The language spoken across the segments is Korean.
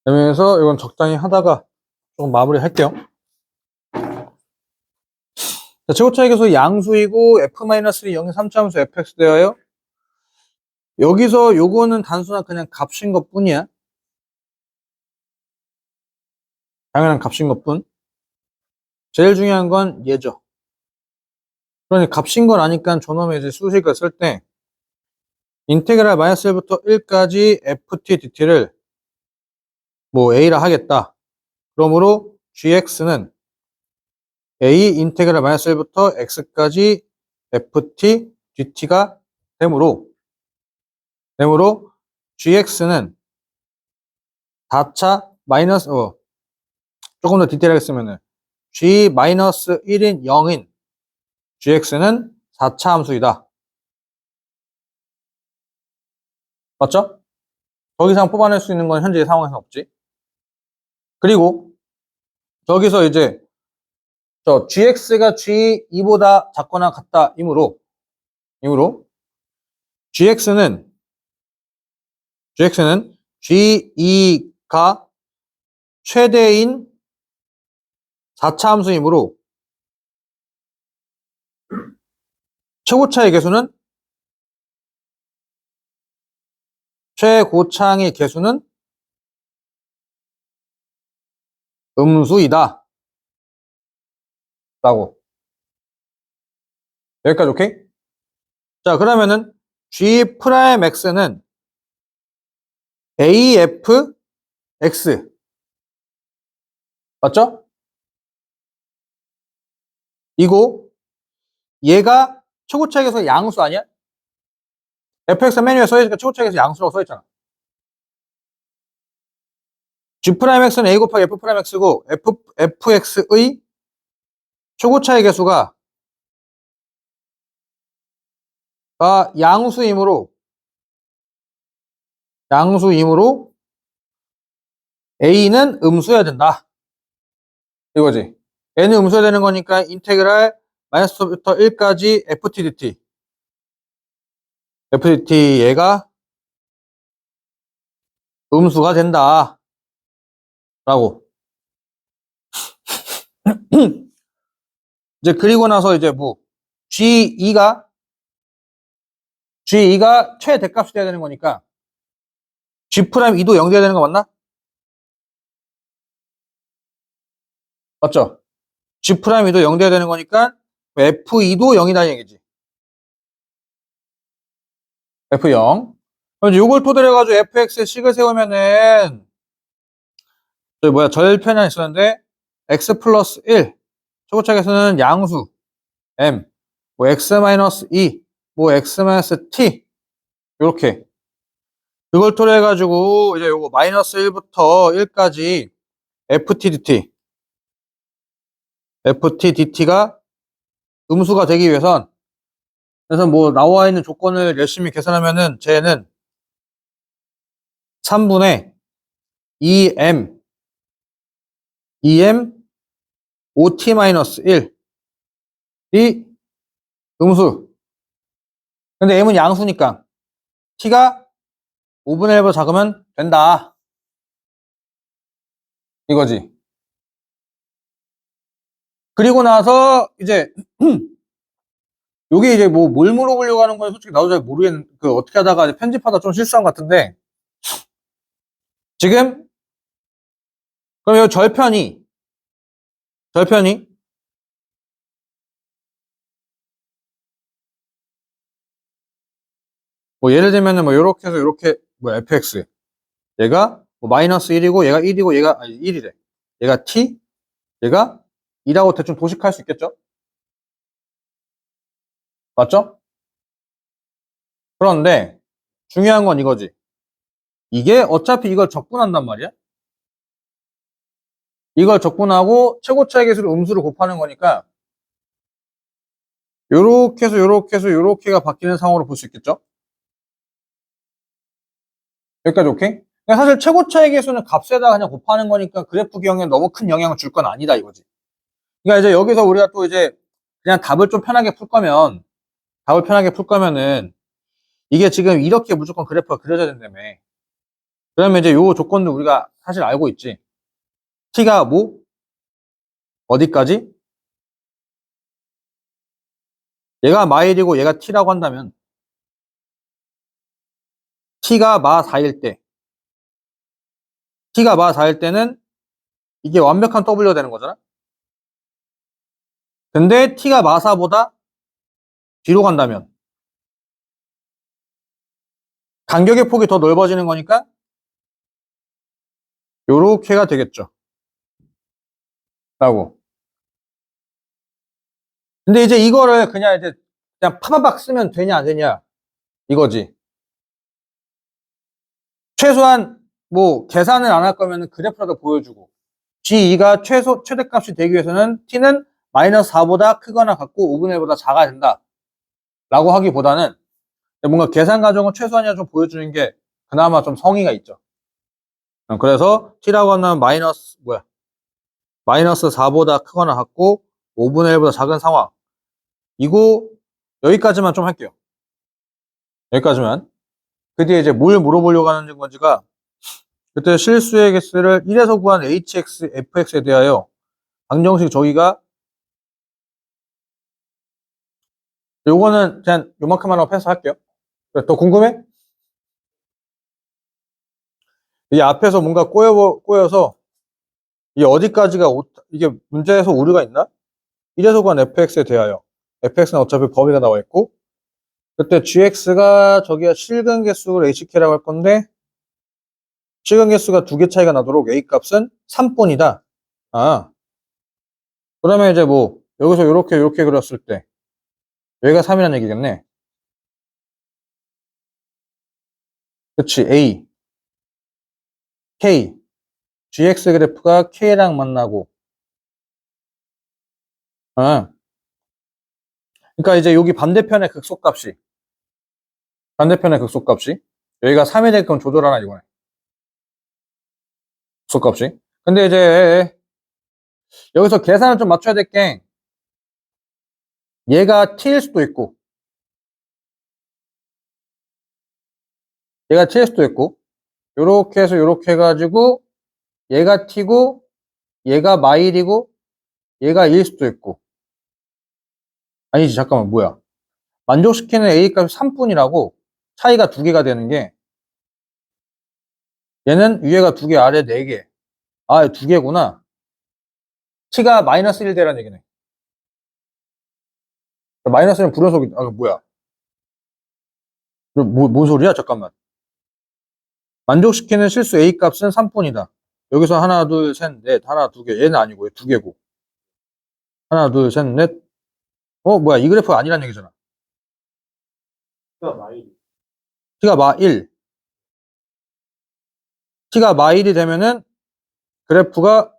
그러면서 이건 적당히 하다가 조금 마무리 할게요. 자, 최고차이계수 양수이고 f-1이 0의 3차함수 fx 되어요. 여기서 요거는 단순한 그냥 값인 것 뿐이야. 당연한 값인 것 뿐. 제일 중요한 건 얘죠. 그러니 값인 걸 아니까 저놈의 이제 수식을 쓸 때 인테그랄 마이너스 1부터 1까지 ft dt를 뭐 a라 하겠다. 그러므로 gx는 a 인테그랄 마이너스 1부터 x까지 ft dt가 되므로 gx는 4차 마이너스 조금 더 디테일하게 쓰면은 g-1인 0인 gx는 4차 함수이다. 맞죠? 더 이상 뽑아낼 수 있는 건 현재 상황에서 없지. 그리고 저기서 이제 저 gx가 g2보다 작거나 같다 이므로 gx는 g2가 최대인 4차 함수이므로 최고차의 개수는 최고차의 개수는 음수이다 라고. 여기까지 오케이? 자, 그러면은 G'X는 AFX 맞죠? 이고 얘가 최고차에서 양수 아니야? fx 맨 위에 써있으니까 최고차에서 양수라고 써있잖아. G'X는 A 곱하기 F'X고 fx의 최고차의 개수가 양수이므로 A는 음수여야 된다. 이거지. N은 음수여야 되는 거니까 인테그랄 마이너스부터 1까지 FT dt 얘가 음수가 된다. 라고. 이제 그리고 나서 이제 뭐 G2가 최대값이 돼야 되는 거니까 G'2도 0 돼야 되는 거 맞나? 맞죠? G'2도 0 돼야 되는 거니까 F2도 0이다 얘기지. F0. 그럼 이걸 토대로 해가지고 fx의 식을 세우면은 절편이 하나 있었는데 x 플러스 1 최고차에서는 양수 m 뭐 x 마이너스 2 뭐 x 마이너스 t 요렇게 그걸 토대로 해가지고 이제 요거 마이너스 1부터 1까지 ft dt가 음수가 되기 위해선 그래서 뭐 나와 있는 조건을 열심히 계산하면은 쟤는 3분의 2m ot-1이 음수. 근데 m은 양수니까 t가 5분의 1보다 작으면 된다. 이거지. 그리고 나서 이제 여기 이제 뭐 뭘 물어보려고 하는 건 솔직히 나도 잘 모르겠는 어떻게 하다가 편집하다 좀 실수한 것 같은데 지금 그럼 이 절편이 뭐 예를 들면은 뭐 요렇게 해서 요렇게 뭐 fx 얘가 뭐 마이너스 1이고 얘가 1이고 얘가 1이래. 얘가 t 얘가 2라고 대충 도식할 수 있겠죠? 맞죠? 그런데 중요한 건 이거지. 이게 어차피 이걸 적분한단 말이야. 이걸 적분하고 최고차의 개수를 음수로 곱하는 거니까 요렇게 해서 요렇게가 바뀌는 상황으로 볼 수 있겠죠? 여기까지 오케이? 사실 최고차의 개수는 값에다 그냥 곱하는 거니까 그래프 기형에 너무 큰 영향을 줄 건 아니다 이거지. 그러니까 이제 여기서 우리가 또 이제 그냥 답을 편하게 풀 거면은 이게 지금 이렇게 무조건 그래프가 그려져야 된다며. 그러면 이제 요 조건도 우리가 사실 알고 있지. t가 뭐? 어디까지? 얘가 마일이고 얘가 t라고 한다면 t가 마 4일 때 t가 마 4일 때는 이게 완벽한 W가 되는 거잖아. 근데 t가 마 4보다 뒤로 간다면 간격의 폭이 더 넓어지는 거니까 요렇게가 되겠죠. 라고. 근데 이제 이거를 그냥 파바박 쓰면 되냐 안 되냐 이거지. 최소한 뭐 계산을 안 할 거면 그래프라도 보여주고 G2가 최대값이 되기 위해서는 T는 마이너스 4보다 크거나 같고 5분의 1보다 작아야 된다 라고 하기보다는 뭔가 계산 과정을 최소한이라 좀 보여주는 게 그나마 좀 성의가 있죠. 그래서 T라고 하면 마이너스 4보다 크거나 같고 5분의 1보다 작은 상황. 이거 여기까지만 좀 할게요. 여기까지만. 그 뒤에 이제 뭘 물어보려고 하는 건지가 그때 실수의 개수를 1에서 구한 hx, fx에 대하여 방정식 저기가 요거는 그냥 요만큼만 하고 패스할게요. 더 궁금해? 이 앞에서 뭔가 꼬여서 이게 어디까지가 이게 문제에서 오류가 있나? 1에서 구한 fx에 대하여 fx는 어차피 범위가 나와 있고 그때 gx가 저기가 실근 개수를 hk라고 할 건데 실근 개수가 두 개 차이가 나도록 a 값은 3분이다. 아 그러면 이제 뭐 여기서 요렇게 그렸을 때 여기가 3이라는 얘기겠네. 그치 a, k, gx 그래프가 k랑 만나고 그러니까 이제 여기 반대편의 극소값이 여기가 3이 되게끔 조절하나 이거네. 극소값이. 근데 이제 여기서 계산을 좀 맞춰야 될 게 얘가 t일 수도 있고 얘가 t일 수도 있고 요렇게 해서 요렇게 해가지고 얘가 t고 얘가 마일이고 얘가 1일 수도 있고 아니지 잠깐만 뭐야 만족시키는 a 값이 3분이라고 차이가 두 개가 되는 게 얘는 위에가 두 개 아래 네 개 아 두 개구나 t가 마이너스 1 되라는 얘기네 마이너스는 불연속이 뭐야 뭔 소리야 잠깐만 만족시키는 실수 a 값은 3분이다 여기서 하나 둘 셋 넷 하나 두 개 얘는 아니고 두 개고 하나 둘 셋 넷 뭐야 이 그래프가 아니라는 얘기잖아 t가 마 1 t가 마 1이 되면은 그래프가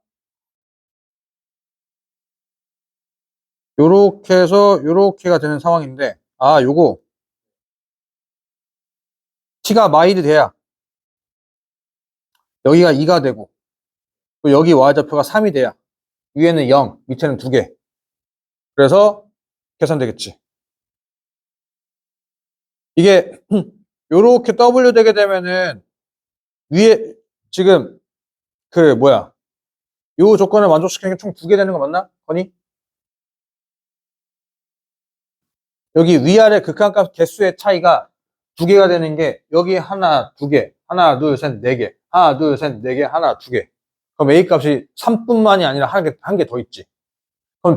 요렇게 해서 요렇게가 되는 상황인데 요거 t가 마 1이 돼야 여기가 2가 되고 또 여기 y좌표가 3이 돼야 위에는 0 밑에는 2개 그래서 계산되겠지 이게 요렇게 W 되게 되면은 위에 지금 요 조건을 만족시키는 게 총 2개 되는 거 맞나? 허니? 여기 위아래 극한값 개수의 차이가 2개가 되는 게 여기 하나, 2개, 하나, 둘, 셋, 4개, 하나, 둘, 셋, 4개, 하나, 2개. 그럼 A 값이 3뿐만이 아니라 한 개 더 있지. 그럼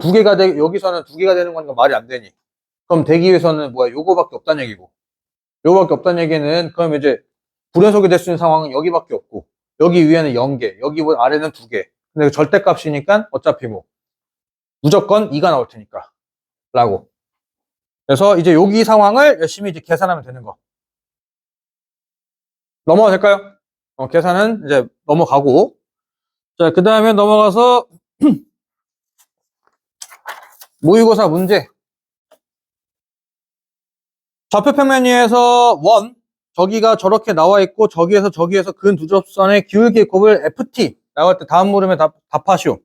여기서는 2개가 되는 거니까 말이 안 되니. 그럼 되기 위해서는 요거밖에 없다는 얘기고. 요거밖에 없다는 얘기는 그럼 이제 불연속이 될 수 있는 상황은 여기밖에 없고 여기 위에는 0개, 여기 아래는 2개. 근데 절대값이니까 어차피 무조건 2가 나올 테니까. 라고. 그래서 이제 여기 상황을 열심히 이제 계산하면 되는 거. 넘어가도 될까요? 계산은 이제 넘어가고. 자, 그 다음에 넘어가서 모의고사 문제. 좌표평면위에서 원, 저기가 저렇게 나와 있고 저기에서 근 두 접선의 기울기의 곱을 FT 라고 할 때 다음 물음에 답하시오.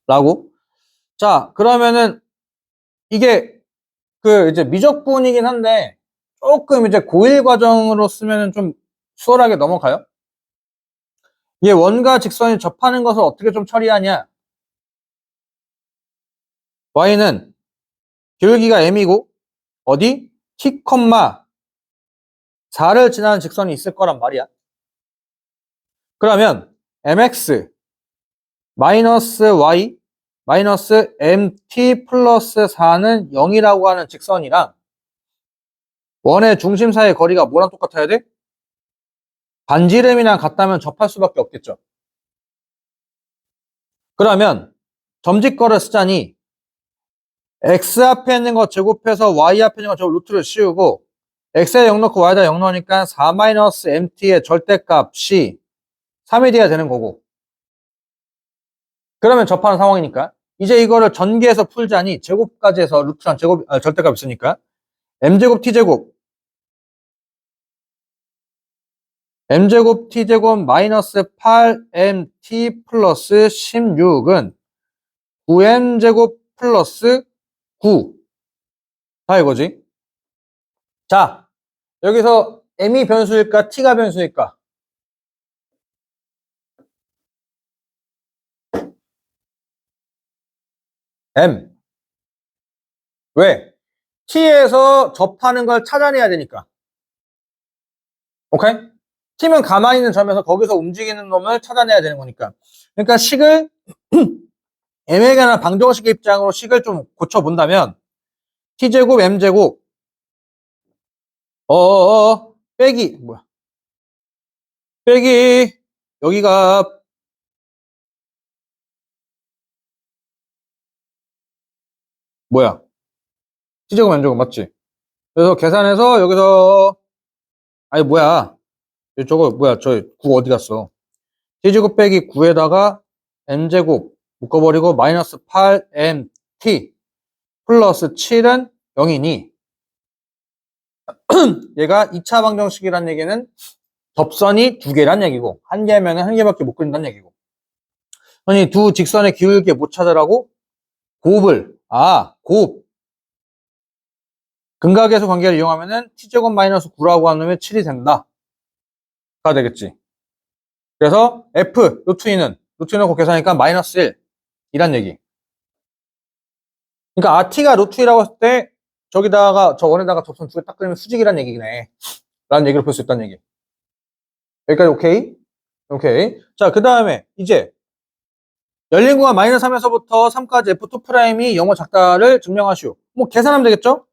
라고. 자, 그러면은 이게 이제 미적분이긴 한데 조금 이제 고1 과정으로 쓰면은 좀 수월하게 넘어가요. 얘 원과 직선이 접하는 것을 어떻게 좀 처리하냐? y는 기울기가 m이고 어디? t, 4를 지나는 직선이 있을 거란 말이야. 그러면 mx 마이너스 y 마이너스 mt 플러스 4는 0이라고 하는 직선이랑 원의 중심 사이의 거리가 뭐랑 똑같아야 돼? 반지름이랑 같다면 접할 수밖에 없겠죠. 그러면 점짓거를 쓰자니 x 앞에 있는 거 제곱해서 y 앞에 있는 거 제곱 루트를 씌우고 x에 0 넣고 y에다 0 넣으니까 4-mt의 절대값이 3이 돼야 되는 거고, 그러면 접하는 상황이니까 이제 이거를 전개해서 풀자니 제곱까지 해서 루트랑 절대값 있으니까 m제곱 t제곱 t제곱 마이너스 8mt 플러스 16은 9m제곱 플러스 9 다 이거지. 자, 여기서 m이 변수일까 t가 변수일까? m. 왜? t에서 접하는 걸 찾아내야 되니까. 오케이? t면 가만히 있는 점에서 거기서 움직이는 놈을 찾아내야 되는 거니까. 그러니까 식을 m에 관한 방정식의 입장으로 식을 좀 고쳐본다면 t제곱 m제곱 빼기 뭐야? 빼기 여기가 뭐야? t제곱 m제곱 맞지? 그래서 계산해서 여기서 아니 뭐야? 저거 뭐야? 저 9 어디 갔어? t제곱 빼기 9에다가 m제곱 묶어버리고 마이너스 8mt 플러스 7은 0이니 얘가 2차 방정식이란 얘기는 접선이 두 개란 얘기고 한 개면은 한 개밖에 못 그린다는 얘기고. 아니 두 직선의 기울기 못 찾으라고? 곱 근각계수 관계를 이용하면은 t제곱 마이너스 9라고 하면 7이 된다 가 되겠지. 그래서 f 루트 2 넣고 계산하니까 마이너스 1 이란 얘기. 그러니까 rt가 루트 2라고 했을 때 저기다가 저 원에다가 접선 두 개 딱 그리면 수직이란 얘기네 라는 얘기를 볼 수 있다는 얘기. 여기까지 오케이? 오케이. 자, 그 다음에 이제 열린 구간 마이너스 3에서부터 3까지 f2'이 0호 작다를 증명하시오. 뭐 계산하면 되겠죠?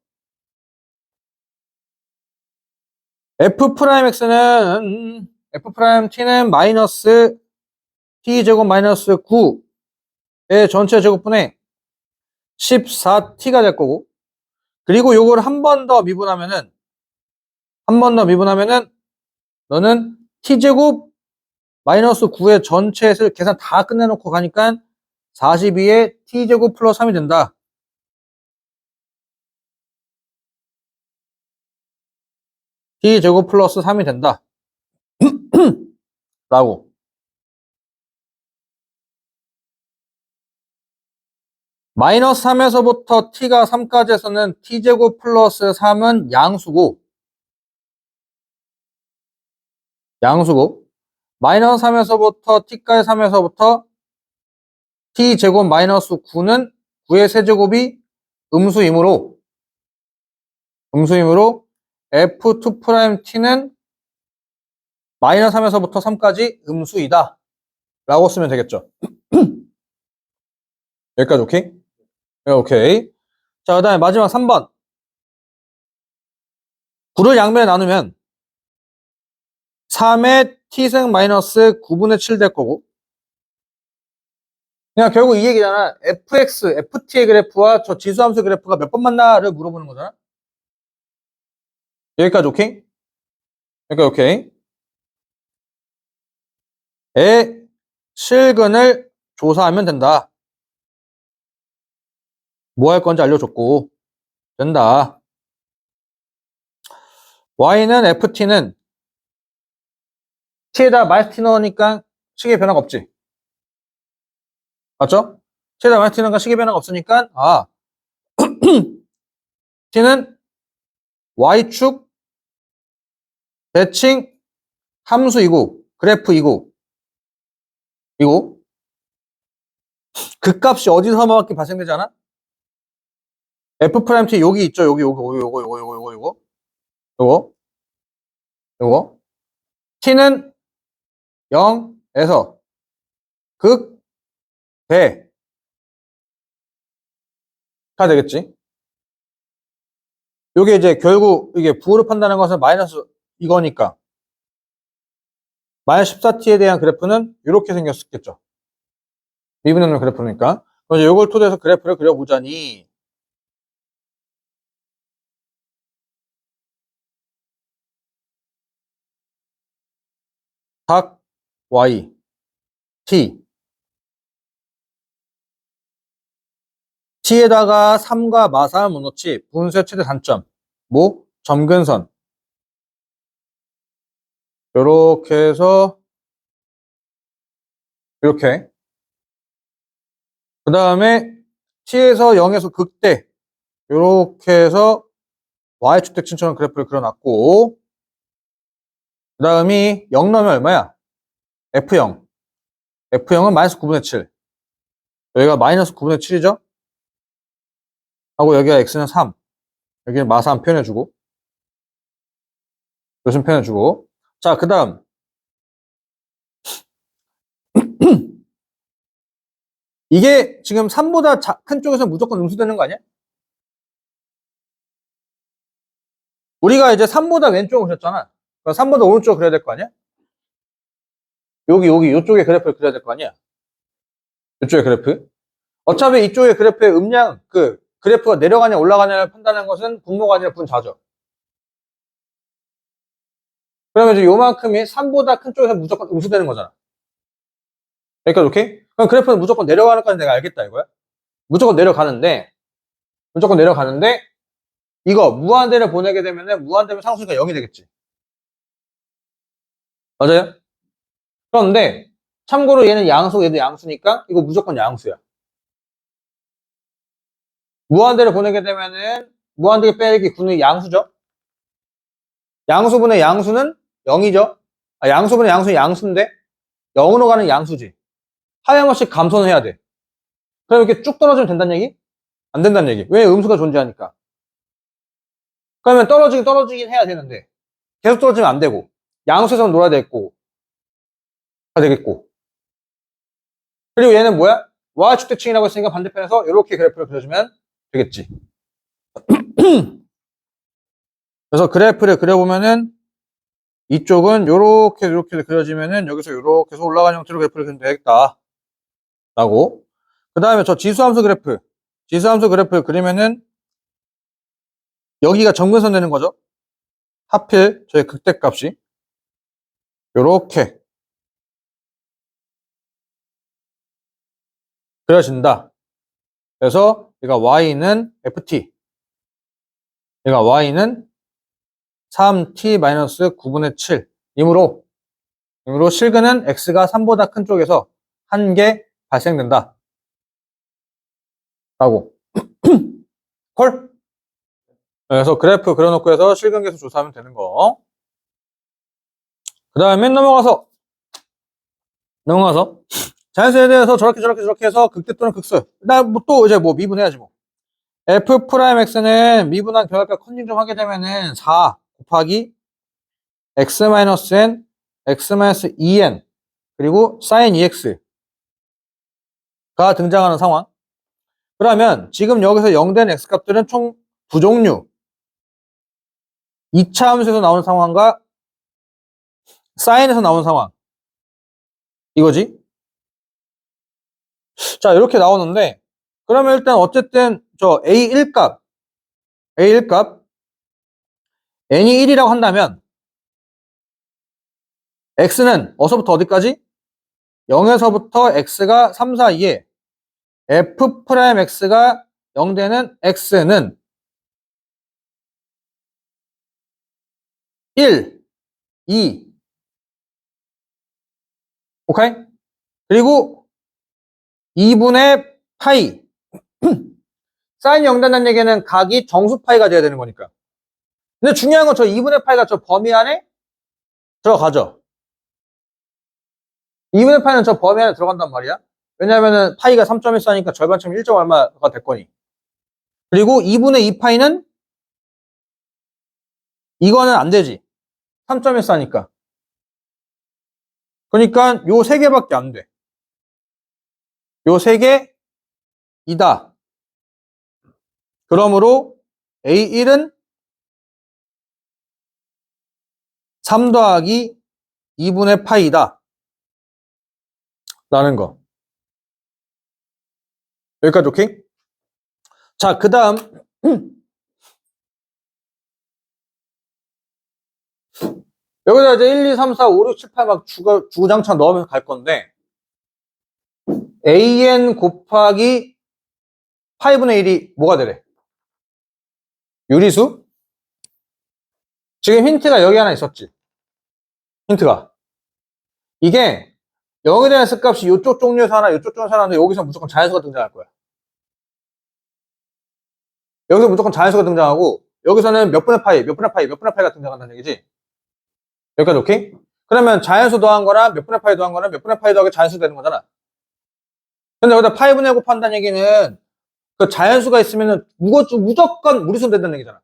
f'x는 f't는 마이너스 t제곱 마이너스 9의 전체 제곱분의 14t가 될 거고, 그리고 요걸 한 번 더 미분하면은 너는 t제곱 마이너스 9의 전체를 계산 다 끝내놓고 가니까 42에 t제곱 플러스 3이 된다. t제곱 플러스 3이 된다. 라고. 마이너스 3에서부터 t가 3까지 해서는 t제곱 플러스 3은 양수고 마이너스 3에서부터 t까지 3에서부터 t제곱 마이너스 9는 9의 세제곱이 음수이므로 f2't는 마이너스 3에서부터 3까지 음수이다 라고 쓰면 되겠죠. 여기까지 오케이? 네, 오케이. 자, 그 다음에 마지막 3번 9를 양면에 나누면 3의 t승 마이너스 9분의 7 될 거고, 그냥 결국 이 얘기잖아. fx, ft의 그래프와 저 지수함수 그래프가 몇 번 만나를 물어보는 거잖아. 여기까지 오케이? 여기까지 오케이. 의 실근을 조사하면 된다. 뭐 할 건지 알려줬고 된다. y는 ft는 t에다 마이너스 t 넣으니까 식의 변화가 없지. 맞죠? t에다 마이너스 t 넣으니까 식의 변화가 없으니까 t는 y축 대칭 함수이고 그래프이고 이거 그 값이 어디서밖에 발생되지 않아? F'T 여기 있죠. 요거 요거 T는 0에서 극, 배, 가 되겠지. 요게 이제 결국 이게 부호를 판다는 것은 마이너스 이거니까 마이너스 14t에 대한 그래프는 이렇게 생겼겠죠. 미분하는 그래프니까. 그래서 이걸 토대해서 그래프를 그려보자니 각 y, t, t에다가 3과 마사를 못 넣지. 분수의 최대 단점, 뭐 점근선. 요렇게 해서 이렇게. 그 다음에 t에서 0에서 극대. 요렇게 해서 y축대칭처럼 그래프를 그려놨고, 그 다음이 0 넣으면 얼마야? F0. F0은 마이너스 9분의 7. 여기가 마이너스 9분의 7이죠? 하고 여기가 X는 3. 여기는 마사한 표현해주고. 요즘 표현해주고. 자, 그 다음. 이게 지금 3보다 큰 쪽에서 무조건 음수되는 거 아니야? 우리가 이제 3보다 왼쪽을 그렸잖아. 그럼 3보다 오른쪽을 그려야 될 거 아니야? 요쪽에 그래프를 그려야 될 거 아니야? 요쪽에 그래프. 어차피 이쪽에 그래프의 음량, 그래프가 내려가냐 올라가냐를 판단하는 것은 분모가 아니라 분자죠. 그러면 이제 요만큼이 3보다 큰 쪽에서 무조건 음수되는 거잖아. 그러니까 이렇게? 그럼 그래프는 무조건 내려가는 거는 내가 알겠다 이거야? 무조건 내려가는데 이거 무한대를 보내게 되면은 무한대면 상수니까 0이 되겠지. 맞아요? 그런데 참고로 얘는 양수, 얘도 양수니까 이거 무조건 양수야. 무한대를 보내게 되면은 무한대 빼기 9는 양수죠. 양수분의 양수는 0이죠. 양수분의 양수는 양수인데 0으로 가는 양수지. 하염없이 감소는 해야 돼. 그럼 이렇게 쭉 떨어지면 된다는 얘기? 안 된다는 얘기. 왜? 음수가 존재하니까. 그러면 떨어지긴 해야 되는데 계속 떨어지면 안 되고 양수에서는 놀아야 되겠고 다 되겠고. 그리고 얘는 뭐야? y축대칭이라고 했으니까 반대편에서 이렇게 그래프를 그려주면 되겠지. 그래서 그래프를 그려보면은 이쪽은 요렇게 그려지면은 여기서 요렇게 해서 올라가는 형태로 그래프를 그리면 되겠다. 라고. 그 다음에 저 지수함수 그래프. 지수함수 그래프를 그리면은 여기가 점근선 되는 거죠. 하필 저의 극대값이 요렇게 그려진다. 그래서 얘가 y는 ft, 얘가 y는 3t-9분의 7 이므로 실근은 x가 3보다 큰 쪽에서 한 개 발생된다. 라고. 콜? 그래서 그래프 그려놓고 해서 실근계수 조사하면 되는 거. 그 다음에 넘어가서 자연수에 대해서 저렇게 해서 극대 또는 극수. 그다음 또 이제 뭐 미분해야지 뭐. f 프라임 x는 미분한 결합과 컨닝 하게 되면은 4 곱하기 x 마이너스 n, x 마이너스 2n 그리고 sin 2x가 등장하는 상황. 그러면 지금 여기서 0된 x값들은 총 두 종류. 2차 함수에서 나오는 상황과 사인에서 나오는 상황. 이거지? 자, 이렇게 나오는데, 그러면 일단 어쨌든 저 A1값, n이 1이라고 한다면, x는 어서부터 어디까지? 0에서부터 x가 3, 4, 2에 f 프라임 x가 0되는 x는 1, 2, 오케이? 그리고 2분의 파이. 사인 0된다는 얘기는 각이 정수 파이가 돼야 되는 거니까. 근데 중요한 건 저 2분의 파이가 저 범위 안에 들어가죠. 2분의 파이는 저 범위 안에 들어간단 말이야. 왜냐면은 파이가 3.14니까 절반쯤 1점 얼마가 됐거니. 그리고 2분의 2파이는 이거는 안 되지. 3.14니까. 그러니까 요 세 개밖에 안 돼. 요 세 개이다. 그러므로 A1은 3 더하기 2분의 파이다. 라는 거. 여기까지 오케이? 자, 그 다음 여기다 이제 1, 2, 3, 4, 5, 6, 7, 8 막 주구장창 넣으면서 갈 건데 AN 곱하기 8분의 1이 뭐가 되래? 유리수? 지금 힌트가 여기 하나 있었지. 힌트가 이게 0에 대한 S값이 이쪽 종류에서 하나 이쪽 종류에서 하나인데 여기서 무조건 자연수가 등장할 거야. 여기서 무조건 자연수가 등장하고 여기서는 몇 분의 파이, 몇 분의 파이, 몇 분의 파이가 등장한다는 얘기지. 여기까지 오케이? 그러면 자연수 더한 거랑 몇 분의 파이 더한 거랑 몇 분의 파이 더하기 자연수 되는 거잖아. 근데 여기다 파이분의 곱한다는 얘기는 그 자연수가 있으면은 무조건 무리수 된다는 얘기잖아.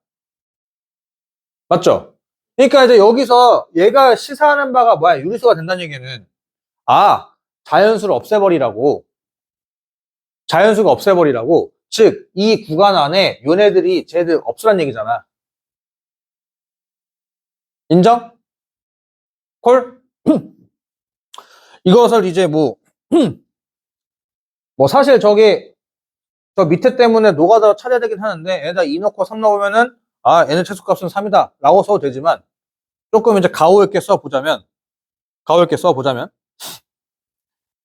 맞죠? 그러니까 이제 여기서 얘가 시사하는 바가 뭐야? 유리수가 된다는 얘기는 자연수를 없애버리라고. 자연수가 없애버리라고. 즉, 이 구간 안에 요네들이 쟤들 없으란 얘기잖아. 인정? 콜? 이것을 이제 뭐 사실 저게 저 밑에 때문에 노가다로 찾아야 되긴 하는데 얘다 2 넣고 3 넣으면은 얘는 최소값은 3이다 라고 써도 되지만 조금 이제 가오 있게 써보자면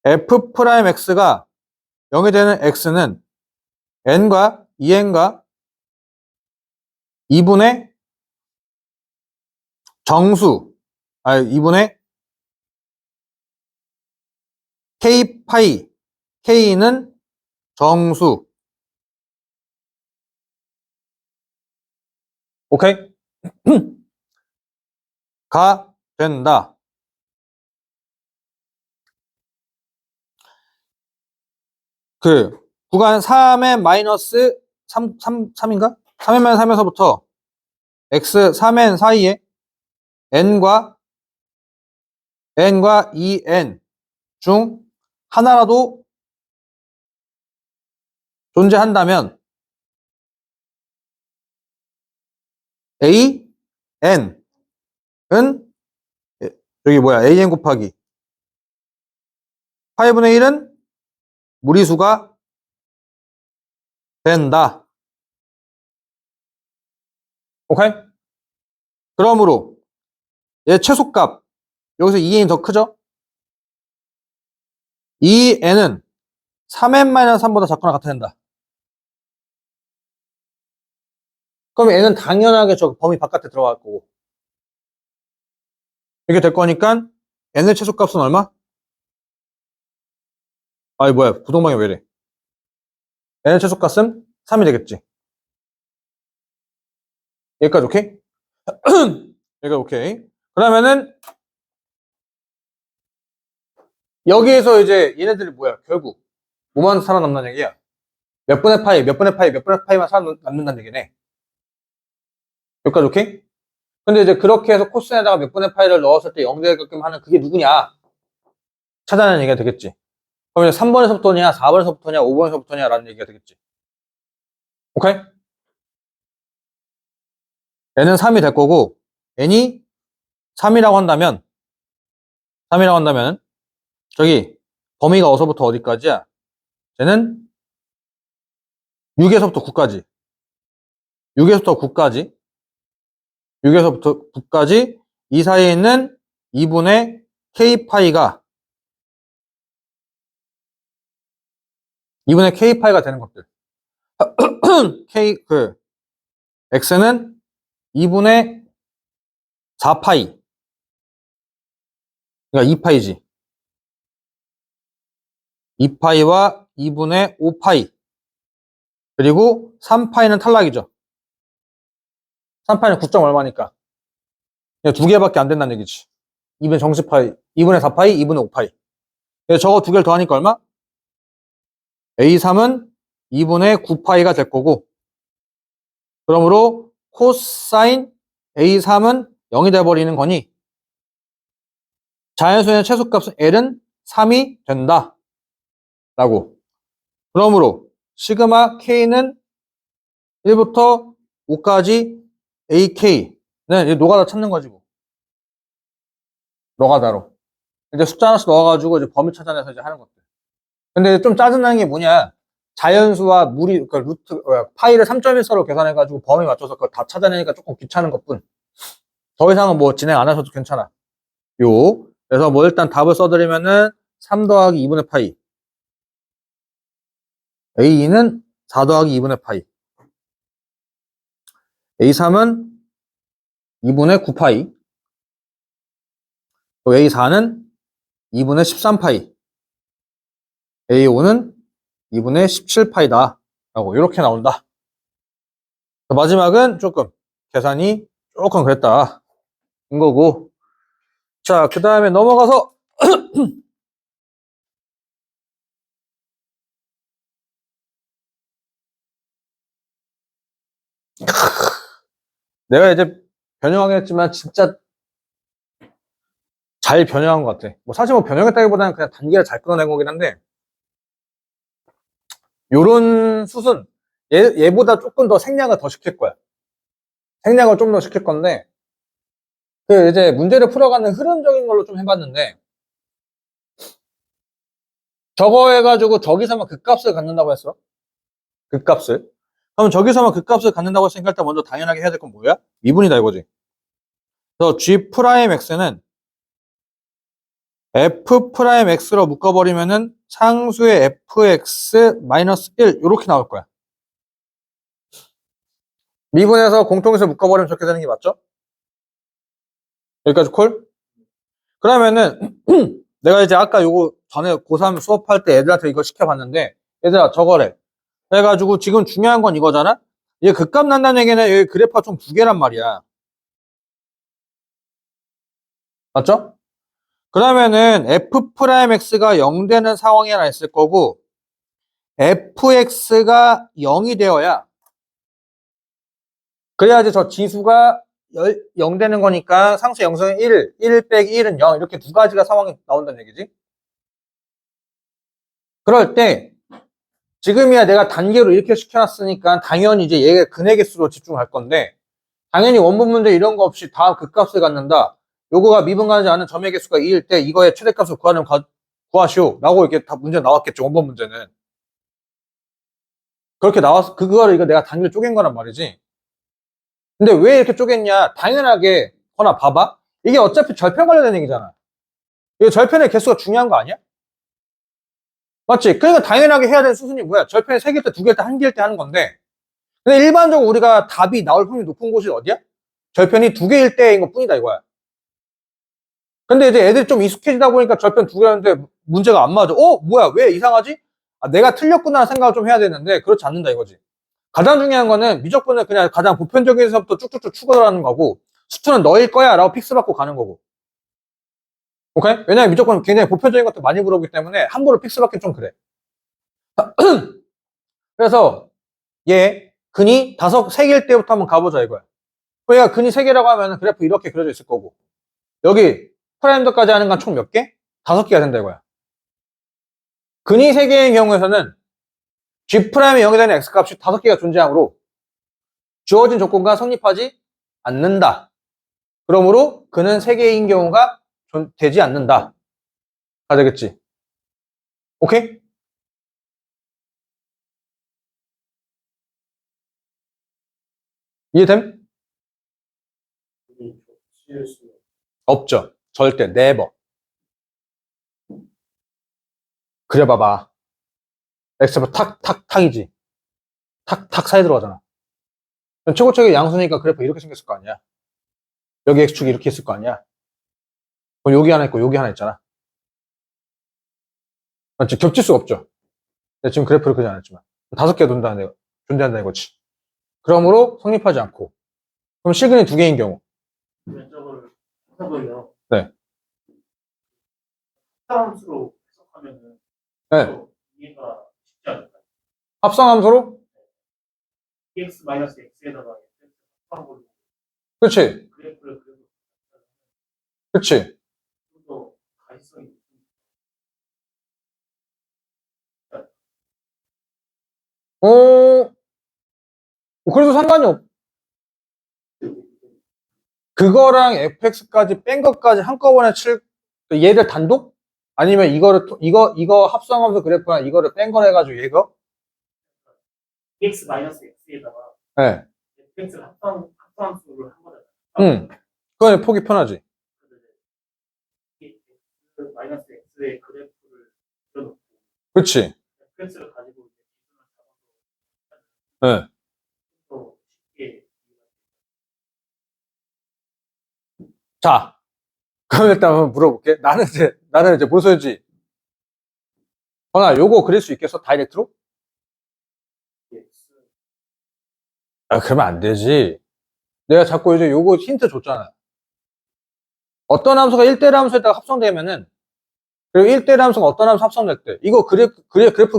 f'x가 0이 되는 x는 n과 2n과 2분의 정수 2분의 k 파이 k는 정수. 오케이? 가 된다. 그 구간 3의 마이너스 3인가? 3의 마이너스 3에서부터 x 3n 사이에 n과 2n 중 하나라도 존재한다면 a n은 여기 뭐야? an 곱하기 8분의 1은 무리수가 된다. 오케이? 그러므로 얘 최소값 여기서 2n이 더 크죠? 2n은 3n-3보다 작거나 같아야 된다. 그럼 n은 당연하게 저 범위 바깥에 들어갈 거고 이렇게 될 거니까 n의 최소값은 얼마? 뭐야 부동방이 왜 이래? n의 최소값은 3이 되겠지. 여기까지 오케이? 여기까지 오케이. 그러면은 여기에서 이제 얘네들이 뭐야? 결국 뭐만 살아남는 얘기야? 몇 분의 파이, 몇 분의 파이, 몇 분의 파이만 살아남는다는 얘기네. 여기까지 오케이? 근데 이제 그렇게 해서 코스에다가 몇 분의 파이를 넣었을 때 0되게끔 하는 그게 누구냐? 찾아내는 얘기가 되겠지. 그럼 이제 3번에서부터냐, 4번에서부터냐, 5번에서부터냐 라는 얘기가 되겠지. 오케이? n은 3이 될 거고 n이 3이라고 한다면 저기 범위가 어디서부터 어디까지야? 쟤는 6에서부터 9까지 6에서부터 9까지 이 사이에 있는 2분의 k파이가 2분의 k파이가 되는 것들 x는 2분의 4파이 그러니까 2파이지 2파이와 2분의 5파이 그리고 3파이는 탈락이죠. 3파이는 9점 얼마니까 그냥 두 개밖에 안 된다는 얘기지. 2분의 정식파이 2분의 4파이 2분의 5파이 저거 두 개를 더하니까 얼마? A3은 2분의 9파이가 될 거고, 그러므로 코사인 A3은 0이 돼버리는 거니, 자연수의 최소값은 L은 3이 된다. 라고. 그러므로 시그마 K는 1부터 5까지 AK는 이제 노가다 찾는 거지 뭐. 노가다로. 이제 숫자 하나씩 넣어가지고 이제 범위 찾아내서 이제 하는 것들. 근데 좀 짜증나는 게 뭐냐. 자연수와 무리, 그러니까 루트, 파이를 3.14로 계산해가지고 범위 맞춰서 그걸 다 찾아내니까 조금 귀찮은 것 뿐. 더 이상은 뭐 진행 안 하셔도 괜찮아. 그래서 뭐 일단 답을 써드리면은 3 더하기 2분의 파이. A2는 4 더하기 2분의 파이. A3은 2분의 9파이. 또 A4는 2분의 13파이. A5는 2분의 17파이다. 라고 이렇게 나온다. 마지막은 조금 계산이 조금 그랬다. 인 거고. 자, 그 다음에 넘어가서 내가 이제 변형하겠지만 진짜 잘 변형한 것 같아. 뭐 사실 뭐 변형했다기보다는 그냥 단계를 잘 끊어낸 거긴 한데 요런 숫은 얘보다 조금 더 생략을 더 시킬 거야. 생략을 좀 더 시킬 건데 그 이제 문제를 풀어가는 흐름적인 걸로 좀 해봤는데 저거 해가지고 저기서만 극값을 갖는다고 했어. 극값을. 그럼 저기서만 극값을 갖는다고 했으니까 일단 먼저 당연하게 해야 될 건 뭐야? 미분이다 이거지. 그래서 G'X는 F'X로 묶어버리면은 상수의 fx-1 이렇게 나올 거야. 미분해서 공통에서 묶어버리면 저렇게 되는 게 맞죠? 여기까지 콜? 그러면은 내가 이제 아까 요거 전에 고3 수업할 때 애들한테 이거 시켜봤는데 얘들아 저거래. 그래가지고 지금 중요한 건 이거잖아? 이게 극값 난다는 얘기는 여기 그래프가 총 두 개란 말이야. 맞죠? 그러면은 f'x가 0 되는 상황이 하나 있을 거고 fx가 0이 되어야 그래야지 저 지수가 0 되는 거니까 상수 영수는 1 빼기 1은 0 이렇게 두 가지가 상황이 나온다는 얘기지. 그럴 때 지금이야 내가 단계로 이렇게 시켜놨으니까 당연히 이제 얘가 근의 개수로 집중할 건데 당연히 원본 문제 이런 거 없이 다 극값을 갖는다. 요거가 미분가지 않은 점의 개수가 2일 때 이거의 최대값을 구하시오 라고 이렇게 다 문제 나왔겠죠. 원본 문제는. 그렇게 나와서 그거를 이거 내가 단계로 쪼갠 거란 말이지. 근데 왜 이렇게 쪼갰냐? 당연하게 허나 봐봐. 이게 어차피 절편 관련된 얘기잖아. 이거 절편의 개수가 중요한 거 아니야? 맞지? 그러니까 당연하게 해야 되는 수순이 뭐야? 절편이 3개일 때, 2개일 때, 1개일 때 하는 건데 근데 일반적으로 우리가 답이 나올 확률이 높은 곳이 어디야? 절편이 2개일 때인 것 뿐이다 이거야. 근데 이제 애들이 좀 익숙해지다 보니까 절편 2개였는데 문제가 안 맞아. 뭐야? 왜 이상하지? 아, 내가 틀렸구나 생각을 좀 해야 되는데 그렇지 않는다 이거지. 가장 중요한 거는 미적분을 그냥 가장 보편적인서부터 쭉쭉쭉 추가하는 거고 수투는 너일 거야 라고 픽스 받고 가는 거고. 오케이? 왜냐면 미적분 굉장히 보편적인 것도 많이 물어보기 때문에 함부로 픽스 받기 좀 그래. 그래서 얘 근이 3개일 때부터 한번 가보자 이거야. 그러니까 근이 3개라고 하면 그래프 이렇게 그려져 있을 거고 여기 프라임드까지 하는 건 총 몇 개? 5개가 된다 이거야. 근이 3개인 경우에서는 G'이 0이 되는 X값이 5개가 존재하므로 주어진 조건과 성립하지 않는다. 그러므로 근은 3개인 경우가 되지 않는다. 다 되겠지? 오케이? 이해됨? 없죠. 절대, never. 그려봐봐. X가 탁, 탁, 탁이지. 탁, 탁 사이 들어가잖아. 최고적인 양수니까 그래프 이렇게 생겼을 거 아니야. 여기 X축이 이렇게 있을 거 아니야. 그럼 여기 하나 있고 여기 하나 있잖아. 맞지? 겹칠 수가 없죠. 지금 그래프를 그리지 않았지만. 5개가 존재한다 이거지. 그러므로 성립하지 않고. 그럼 실근이 2개인 경우. 면적을 해석을요. 네. 함수로 하면은 네. 또 이해가 쉽지 않을까요? 합성함수로? x-x에다가 x 합한 걸로 그치? 그래프를 그려서 그치? 좀더 가시성이 어, 그래도 상관이 없, 그거랑 fx까지 뺀 것까지 한꺼번에 얘들 단독? 아니면 이거 합성함수 그래프랑 이거를 뺀 걸 해가지고 얘가? x-x에다가 네. fx를 합성함수를 한 거잖아요. 응. 그건 포기 편하지. x-x의 그래프를 그려놓고 그치? fx를 가지고 네. 또 쉽게 자, 그럼 일단 한번 물어볼게. 나는 이제 보소지. 허나, 요거 그릴 수 있겠어? 다이렉트로? x 아, 그러면 안 되지. 내가 자꾸 이제 요거 힌트 줬잖아. 어떤 함수가 1대1 함수에다가 합성되면은, 그리고 1대1 함수가 어떤 함수 합성될 때, 이거 그래프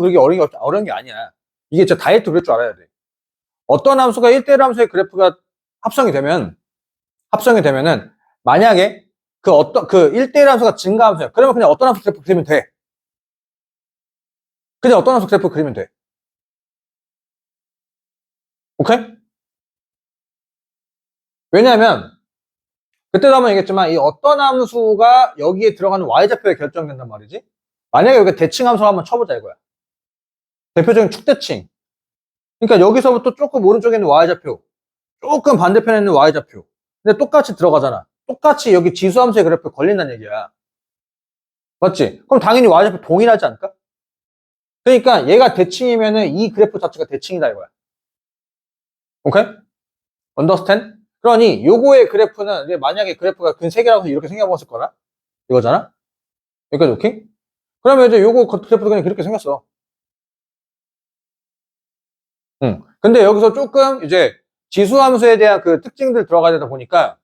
그리기 어려운 게 아니야. 이게 진짜 다이렉트 그릴 줄 알아야 돼. 어떤 함수가 1대1 함수의 그래프가 합성이 되면은, 만약에 그 1대1 함수가 증가함수야. 그러면 그냥 어떤 함수 그래프 그리면 돼. 그냥 어떤 함수 그래프 그리면 돼. 오케이? 왜냐하면, 그때도 한번 얘기했지만, 이 어떤 함수가 여기에 들어가는 y좌표에 결정된단 말이지? 만약에 여기 대칭 함수를 한번 쳐보자 이거야. 대표적인 축대칭. 그러니까 여기서부터 조금 오른쪽에 있는 y좌표, 조금 반대편에 있는 y좌표. 근데 똑같이 들어가잖아. 똑같이 여기 지수함수의 그래프에 걸린다는 얘기야. 맞지? 그럼 당연히 y좌표 동일하지 않을까? 그러니까 얘가 대칭이면은 이 그래프 자체가 대칭이다 이거야. 오케이? understand? 그러니 요거의 그래프는 이제 만약에 그래프가 근 3개라고 해서 이렇게 생겨봤을 거라? 이거잖아? 여기까지 오케이? 그러면 이제 요거 그래프도 그냥 그렇게 생겼어. 응. 근데 여기서 조금 이제 지수함수에 대한 그 특징들 들어가야 되다 보니까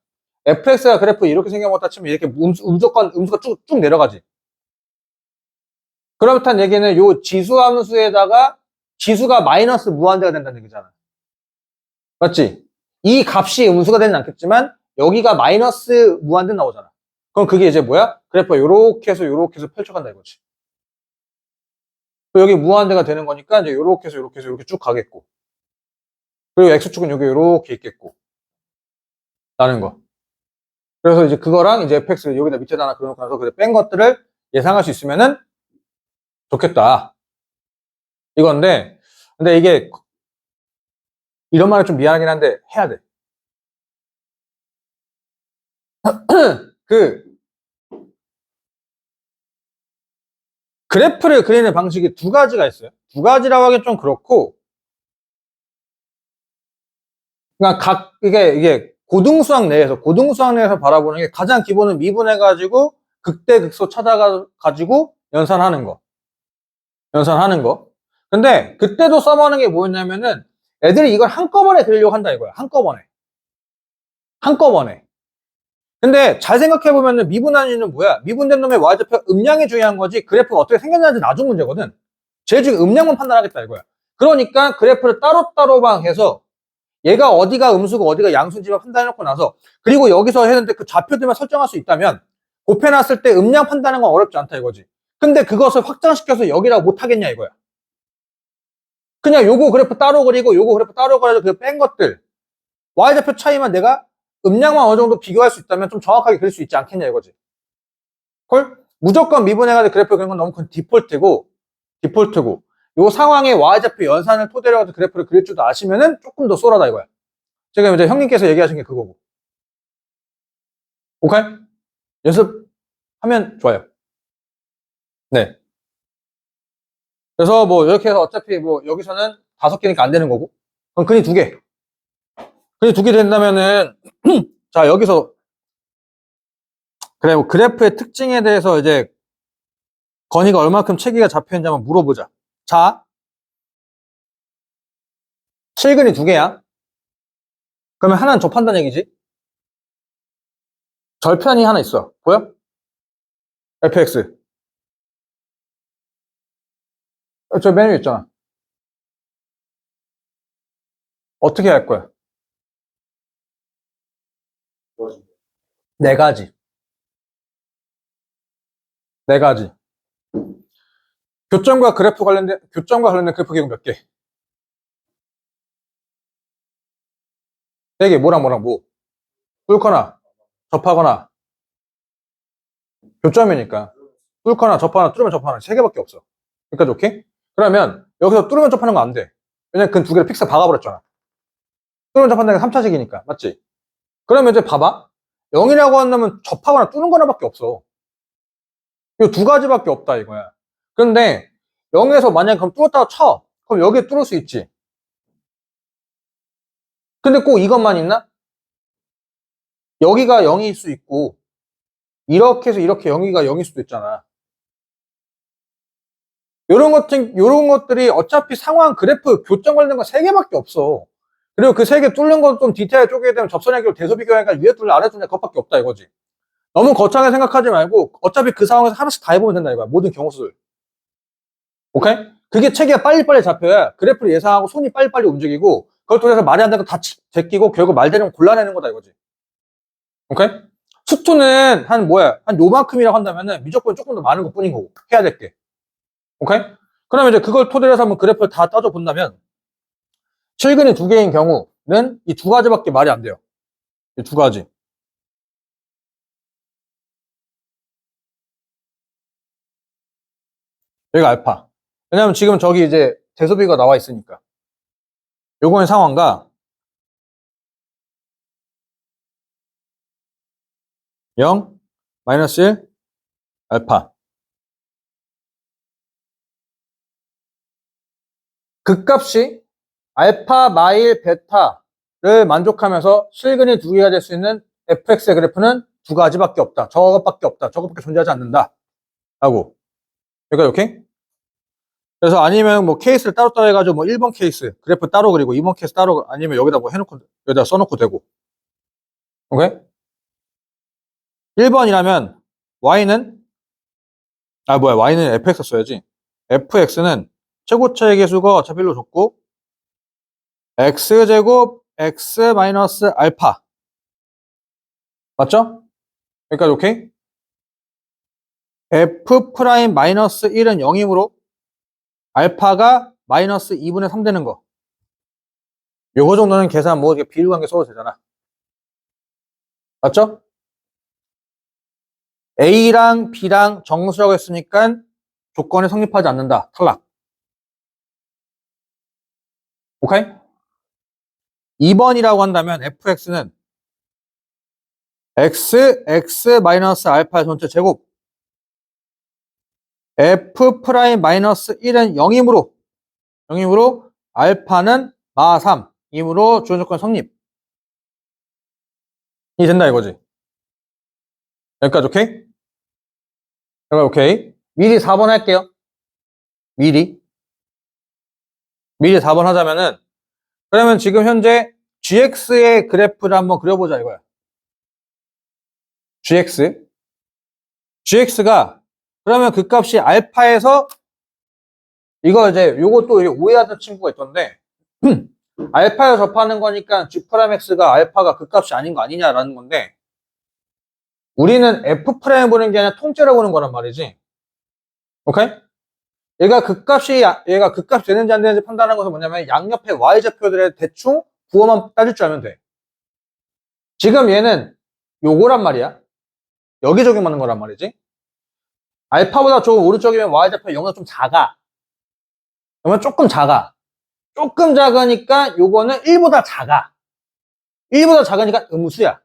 fx가 그래프 이렇게 생겨봤다 치면 이렇게 무조건 음수가 쭉 내려가지. 그렇다는 얘기는 요 지수함수에다가 지수가 마이너스 무한대가 된다는 얘기잖아. 맞지? 이 값이 음수가 되진 않겠지만 여기가 마이너스 무한대 나오잖아. 그럼 그게 이제 뭐야? 그래프가 요렇게 해서 펼쳐간다 이거지. 여기 무한대가 되는 거니까 이제 요렇게 해서 이렇게 쭉 가겠고. 그리고 x축은 여기 요렇게 있겠고. 라는 거. 그래서 이제 그거랑 이제 fx 여기다 밑에다 하나 그려놓고 나서 그 뺀 것들을 예상할 수 있으면은 좋겠다. 이건데, 근데 이게 이런 말은 좀 미안하긴 한데 해야 돼. 그 그래프를 그리는 방식이 두 가지가 있어요. 두 가지라고 하긴 좀 그렇고, 그러니까 이게 고등수학 내에서 바라보는 게 가장 기본은 미분해가지고 극대극소 찾아가지고 연산하는 거. 근데 그때도 써보는 게 뭐였냐면은 애들이 이걸 한꺼번에 그리려고 한다 이거야. 한꺼번에. 근데 잘 생각해보면은 미분한 이유는 뭐야? 미분된 놈의 y좌표 음량이 중요한 거지 그래프가 어떻게 생겼냐는 나중 문제거든. 제일 중요한 음량만 판단하겠다 이거야. 그러니까 그래프를 따로따로만 해서 얘가 어디가 음수고 어디가 양수인지만 판단해놓고 나서 그리고 여기서 했는데 그 좌표들만 설정할 수 있다면 곱해놨을 때 음량 판단하는 건 어렵지 않다 이거지. 근데 그것을 확장시켜서 여기라고 못하겠냐 이거야. 그냥 요거 그래프 따로 그리고 요거 그래프 따로 그려서 그 뺀 것들 y좌표 차이만 내가 음량만 어느 정도 비교할 수 있다면 좀 정확하게 그릴 수 있지 않겠냐 이거지. 헐? 무조건 미분해가지고 그래프 그리는 건 너무 큰 디폴트고 요 상황에 y좌표 연산을 토대로 해서 그래프를 그릴 줄도 아시면은 조금 더 쏠하다 이거야. 지금 이제 형님께서 얘기하신 게 그거고. 오케이? 연습하면 좋아요. 네. 그래서 뭐 이렇게 해서 어차피 뭐 여기서는 5개니까 안 되는 거고. 그럼 근이 2개. 근이 2개 된다면은 자 여기서 그래 뭐 그래프의 특징에 대해서 이제 건이가 얼마큼 체계가 잡혀있는지 한번 물어보자. 자, 실근이 2개야. 그러면 하나는 접한다는 얘기지. 절편이 하나 있어. 보여? fx. 저 메뉴 있잖아. 어떻게 할 거야? 뭐지? 네 가지. 네 가지. 교점과 관련된 그래프 기억 몇 개? 네 개. 뭐랑 뭐랑 뭐? 뚫거나, 접하거나, 교점이니까. 뚫거나, 접하거나, 뚫으면 접하거나. 세 개밖에 없어. 여기까지 오케이? 그러면, 여기서 뚫으면 접하는 거 안 돼. 왜냐면 그 두 개를 픽스 박아버렸잖아. 뚫으면 접한다는 게 3차식이니까. 맞지? 그러면 이제 봐봐. 0이라고 한다면 접하거나 뚫는 거나밖에 없어. 이 두 가지밖에 없다, 이거야. 그런데, 0에서 만약에 그럼 뚫었다고 쳐. 그럼 여기에 뚫을 수 있지. 근데 꼭 이것만 있나? 여기가 0일 수 있고, 이렇게 해서 이렇게 0이가 0일 수도 있잖아. 요런 것들이 어차피 상황, 그래프, 교점 관련된 거 세 개밖에 없어. 그리고 그 세 개 뚫는 거 좀 디테일 쪼개야 되면 접선의 결 대소 비교하니까 위에 뚫려 아래 뚫려 그것밖에 없다 이거지. 너무 거창하게 생각하지 말고 어차피 그 상황에서 하나씩 다 해보면 된다 이거야. 모든 경우수들. 오케이? 그게 체계가 빨리빨리 잡혀야 그래프를 예상하고 손이 빨리빨리 움직이고 그걸 통해서 말이 안 되는 거 다 제끼고 결국 말 되는 거 골라내는 거다 이거지. 오케이? 수투는 한 요만큼이라고 한다면은 무조건 조금 더 많은 것 뿐인 거고. 해야 될 게. 오케이? 그러면 이제 그걸 토대로 해서 한번 그래프를 다 따져 본다면 실근이 두 개인 경우는 이 두 가지밖에 말이 안 돼요. 이 두 가지. 여기가 알파. 왜냐면 지금 저기 이제 대소비가 나와 있으니까. 요거의 상황과 0, 마이너스 1, 알파. 극값이 알파, 마일, 베타를 만족하면서 실근이 두 개가 될 수 있는 fx의 그래프는 두 가지밖에 없다. 저것밖에 없다. 저것밖에 존재하지 않는다. 라고. 여기까지 오케이? 그래서 아니면 뭐 케이스를 따로 해가지고 뭐 1번 케이스 그래프 따로 그리고 2번 케이스 따로 아니면 여기다 뭐 해놓고 여기다 써놓고 되고. 오케이? 1번이라면 y는 y는 fx 써야지. fx는 최고차의 개수가 어차피 일로 줬고 x제곱 x 마이너스 알파 맞죠? 여기까지 오케이? f 프라임 마이너스 1은 0이므로 알파가 마이너스 2분의 3 되는 거. 요거 정도는 계산 뭐 이렇게 비율관계 써도 되잖아. 맞죠? A랑 B랑 정수라고 했으니까 조건이 성립하지 않는다. 탈락. 오케이? 2번이라고 한다면 fx는 x 마이너스 알파의 전체 제곱 f 프라임 마이너스 1은 0이므로 알파는 마 3이므로 주어 조건 성립. 이 된다 이거지. 여기까지 오케이? 여기까지 오케이. 미리 4번 할게요. 미리 4번 하자면은 그러면 지금 현재 gx의 그래프를 한번 그려보자 이거야. gx가 그러면 그 값이 알파에서 이거 이제 요거 또 오해하던 친구가 있던데 알파에 접하는 거니까 g 프라임 x가 알파가 그 값이 아닌 거 아니냐라는 건데 우리는 f 프라임 보는 게 아니라 통째로 보는 거란 말이지. 오케이? 얘가 그 값이 되는지 안 되는지 판단하는 것은 뭐냐면 양옆에 y좌표들의 대충 부호만 따질 줄 알면 돼. 지금 얘는 요거란 말이야. 여기 적용하는 거란 말이지. 알파보다 조금 오른쪽이면 y좌표 0보다 좀 작아. 그러면 조금 작아. 조금 작으니까 요거는 1보다 작아. 1보다 작으니까 음수야.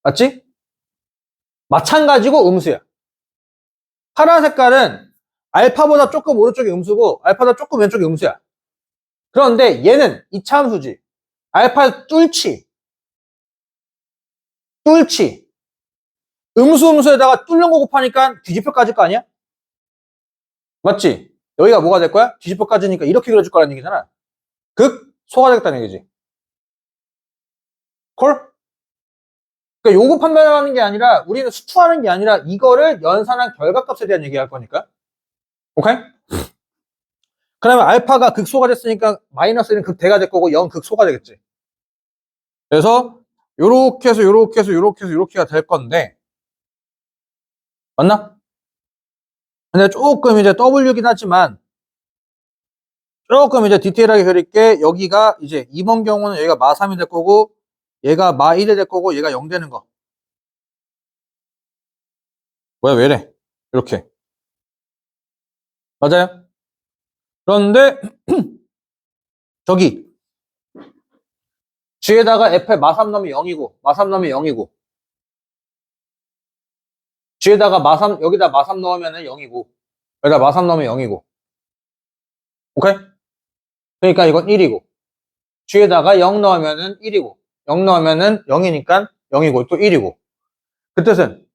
맞지? 마찬가지고 음수야. 파란 색깔은 알파보다 조금 오른쪽이 음수고 알파보다 조금 왼쪽이 음수야. 그런데 얘는 이차함수지. 알파 뚫지. 음수에다가 뚫는 거 곱하니까 뒤집혀 까질 거 아니야? 맞지? 여기가 뭐가 될 거야? 뒤집혀 까지니까 이렇게 그려줄 거라는 얘기잖아. 소가 되겠다는 얘기지. 콜? 그러니까 요거 판단하는 게 아니라 우리는 수투하는 게 아니라 이거를 연산한 결과값에 대한 얘기할 거니까. 오케이? 그러면 알파가 극소가 됐으니까 마이너스 1은 극대가 될 거고 0은 극소가 되겠지. 그래서 요렇게 해서 요렇게 해서 요렇게 해서 요렇게가 될 건데 맞나? 근데 조금 이제 W긴 하지만 조금 이제 디테일하게 그릴게. 여기가 이제 이번 경우는 여기가 마3이 될 거고 얘가 마1이 될 거고 얘가 0 되는 거. 뭐야 왜 이래? 이렇게. 맞아요? 그런데 저기 G에다가 F에 마3 넣으면 0이고 마3 넣으면 0이고 G에다가 마3 여기다 마3 넣으면 0이고 여기다 마3 넣으면 0이고 오케이? 그러니까 이건 1이고 G에다가 0 넣으면은 1이고 0 넣으면은 0이니까 0이고 또 1이고 그 뜻은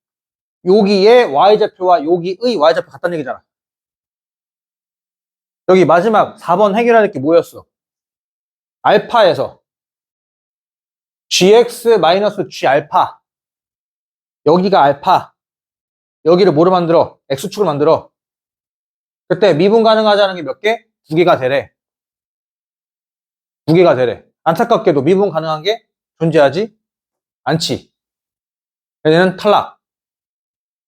여기의 Y좌표와 여기의 Y좌표 같다는 얘기잖아. 여기 마지막 4번 해결할 게 뭐였어? 알파에서 gx-g 알파 여기가 알파 여기를 뭐로 만들어? x축을 만들어. 그때 미분 가능하자는 게 몇 개? 2개가 되래. 2개가 되래. 안타깝게도 미분 가능한 게 존재하지 않지. 얘는 탈락.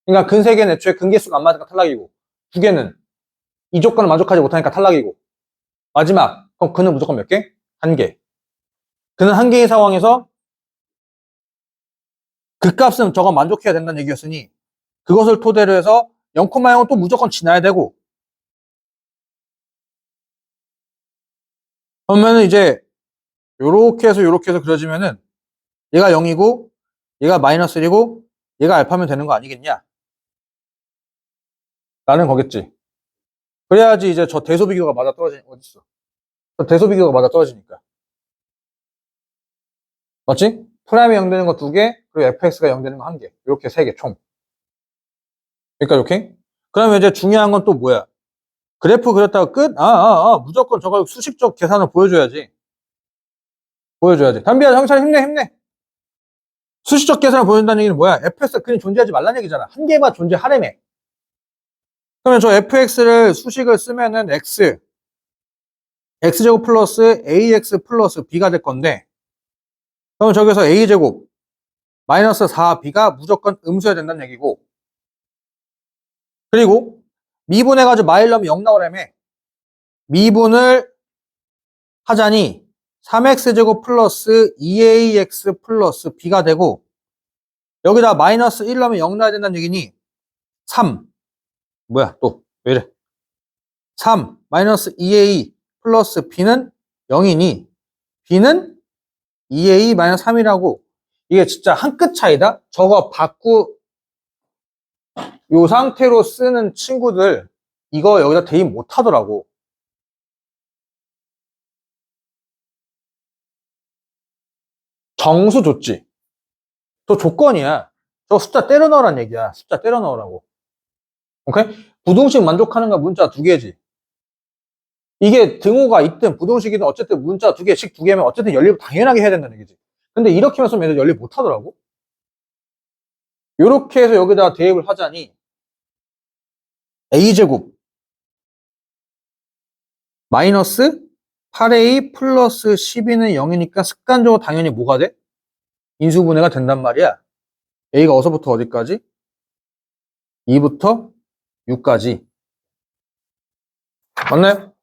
그러니까 근 3개는 애초에 근계수가 안 맞으니까 탈락이고 2개는 이 조건을 만족하지 못하니까 탈락이고 마지막 그럼 근은 무조건 몇 개? 1개. 그는 1개의 상황에서 그 값은 저거 만족해야 된다는 얘기였으니 그것을 토대로 해서 0,0은 또 무조건 지나야 되고 그러면은 이제 요렇게 해서 요렇게 해서 그려지면은 얘가 0이고 얘가 마이너스 1이고 얘가 알파면 되는 거 아니겠냐? 라는 거겠지. 그래야지 이제 저 대소비교가 맞아 떨어지니 어딨어? 저 대소비교가 맞아 떨어지니까. 맞지? 프라임이 0 되는 거 2개, 그리고 fx가 0 되는 거 1개. 이렇게 3개 총. 그러니까 이렇게. 그러면 이제 중요한 건 또 뭐야? 그래프 그렸다가 끝? 무조건 저걸 수식적 계산을 보여줘야지. 보여줘야지. 담비야, 형철 힘내, 힘내. 수식적 계산을 보여준다는 얘기는 뭐야? fx 그냥 존재하지 말라는 얘기잖아. 한 개만 존재하래매. 그러면 저 fx를 수식을 쓰면은 x제곱 플러스 ax 플러스 b가 될 건데 그럼 저기서 a제곱 마이너스 4b가 무조건 음수해야 된다는 얘기고 그리고 미분해가지고 마일 넣으면 0 나오라며 미분을 하자니 3x제곱 플러스 2ax 플러스 b가 되고 여기다 마이너스 1 넣으면 0 나와야 된다는 얘기니 3 뭐야 또 왜 이래 3 마이너스 2a 플러스 b는 0이니 b는 2a 마이너스 3이라고 이게 진짜 한 끗 차이다? 저거 요 상태로 쓰는 친구들 이거 여기다 대입 못 하더라고. 정수 줬지. 저 조건이야. 저 숫자 때려 넣으란 얘기야. 숫자 때려 넣으라고. 오케이? 부등식 만족하는가 문자 2개지. 이게 등호가 있든 부등식이든 어쨌든 문자 2개씩 2개면 어쨌든 연립 당연하게 해야 된다는 얘기지. 근데 이렇게만 쓰면 얘들 연립 못 하더라고. 요렇게 해서 여기다 대입을 하자니 a제곱 마이너스 8a 플러스 12는 0이니까 습관적으로 당연히 뭐가 돼? 인수분해가 된단 말이야. a가 어디서부터 어디까지? 2부터 6까지. 맞나요?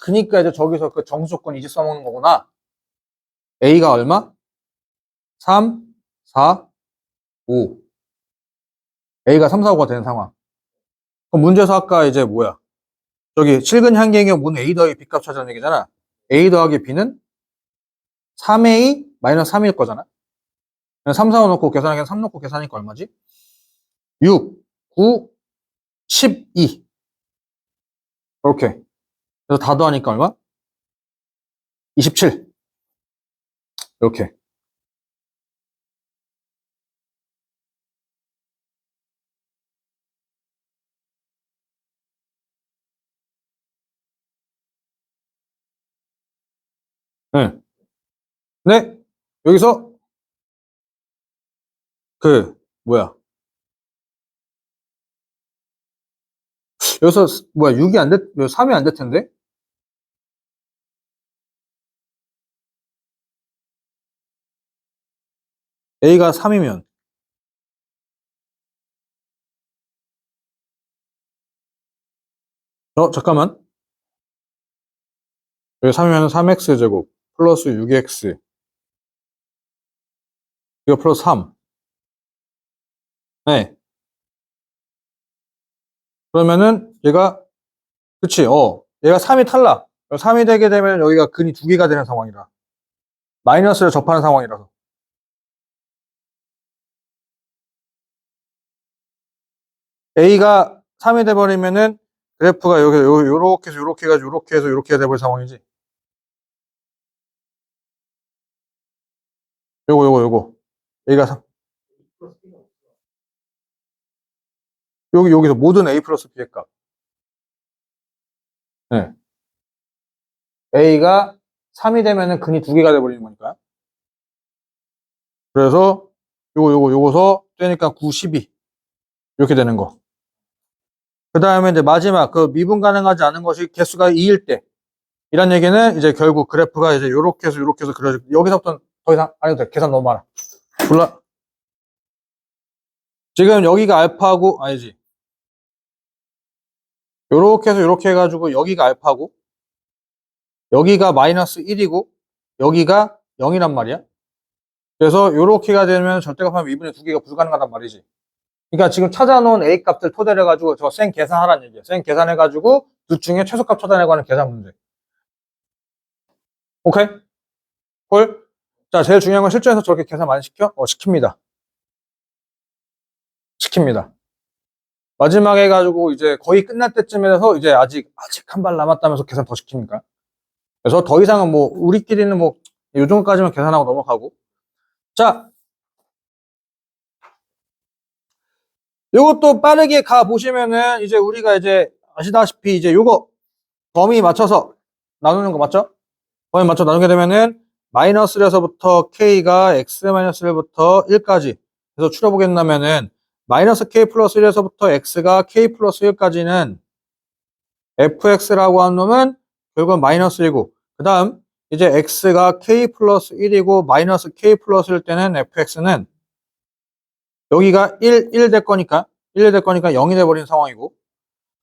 그니까 이제 저기서 그 정수 조건 이제 써먹는 거구나. a가 얼마? 3, 4, 5. a가 3, 4, 5가 되는 상황. 그럼 문제에서 아까 이제 뭐야? 저기 실근향계의 경우 문 a 더하기 b 값 찾아는 얘기잖아. a 더하기 b는 3a 마이너스 3일 거잖아. 3, 4, 5 넣고 계산하기엔 3 넣고 계산하니까 얼마지? 6, 9, 12. 이렇게. 그래서 다 더하니까 얼마? 27. 이렇게. 네. 네. 여기서 뭐야. 여기서 뭐야 6이 안 됐, 3이 안 될 텐데? A가 3이면 잠깐만. 여기 3이면 3x제곱 플러스 6x 이거 플러스 3. 네. 그러면은 얘가 그치 얘가 3이 탈락. 3이 되게 되면 여기가 근이 2개가 되는 상황이라 마이너스를 접하는 상황이라서 A가 3이 돼버리면은 그래프가 여기 요렇게 해서 요렇게 해가지고 요렇게 해서 요렇게 돼버릴 상황이지. 요거 A가 3 플러스 B가 없어. 여기서 모든 A 플러스 B의 값. 네. A가 3이 되면은 근이 2개가 돼버리는 거니까. 그래서 요거서 떼니까 9, 12 이렇게 되는 거. 그 다음에 이제 마지막 그 미분 가능하지 않은 것이 개수가 2일 때 이란 얘기는 이제 결국 그래프가 이제 요렇게 해서 그려져. 여기서부터는 더 이상 안 해도 돼. 계산 너무 많아. 몰라. 지금 여기가 알파고 아니지. 요렇게 해서 요렇게 해가지고 여기가 알파고 여기가 마이너스 1이고 여기가 0이란 말이야. 그래서 요렇게가 되면 절대값하면 미분의 2개가 불가능하단 말이지. 그러니까 지금 찾아놓은 A 값들 토대로 해가지고 저 생 계산하라는 얘기야. 생 계산해가지고 둘 중에 최소값 찾아내고 하는 계산 문제. 오케이? 콜? 자, 제일 중요한 건 실전에서 저렇게 계산 많이 시켜? 시킵니다. 시킵니다. 마지막에 해가지고 이제 거의 끝날 때쯤에서 이제 아직 한 발 남았다면서 계산 더 시킵니까? 그래서 더 이상은 뭐 우리끼리는 뭐 요 정도까지만 계산하고 넘어가고. 자, 요것도 빠르게 가 보시면은 이제 우리가 이제 아시다시피 이제 요거 범위 맞춰서 나누는 거 맞죠? 범위 맞춰 나누게 되면은 마이너스 1에서부터 k가 x-1부터 1까지 그래서 추려보겠다면은 마이너스 k 플러스 1에서부터 x가 k 플러스 1까지는 fx라고 하는 놈은 결국은 마이너스 1고 그 다음 이제 x가 k 플러스 1이고 마이너스 k 플러스 1 때는 fx는 여기가 1 될 거니까 1 될 거니까 0이 돼버린 상황이고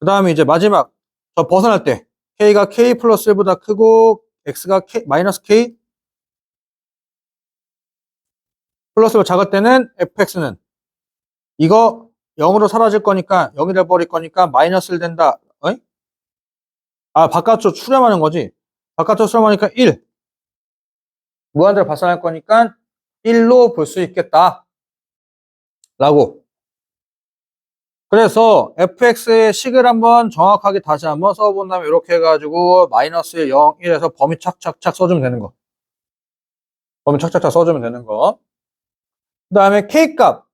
그 다음에 이제 마지막 저 벗어날 때 k가 k 플러스 1보다 크고 x가 마이너스 k 플러스 1 작을 때는 fx는 이거 0으로 사라질 거니까 0이 돼버릴 거니까 마이너스 1 된다. 어이? 바깥쪽 수렴하는 거지. 바깥쪽 수렴하니까 1 무한대로 발산할 거니까 1로 볼 수 있겠다 라고. 그래서 fx의 식을 한번 정확하게 다시 한번 써본다면 이렇게 해가지고 마이너스 1, 0, 1에서 범위 착착착 써주면 되는 거. 범위 착착착 써주면 되는 거. 그 다음에 k값.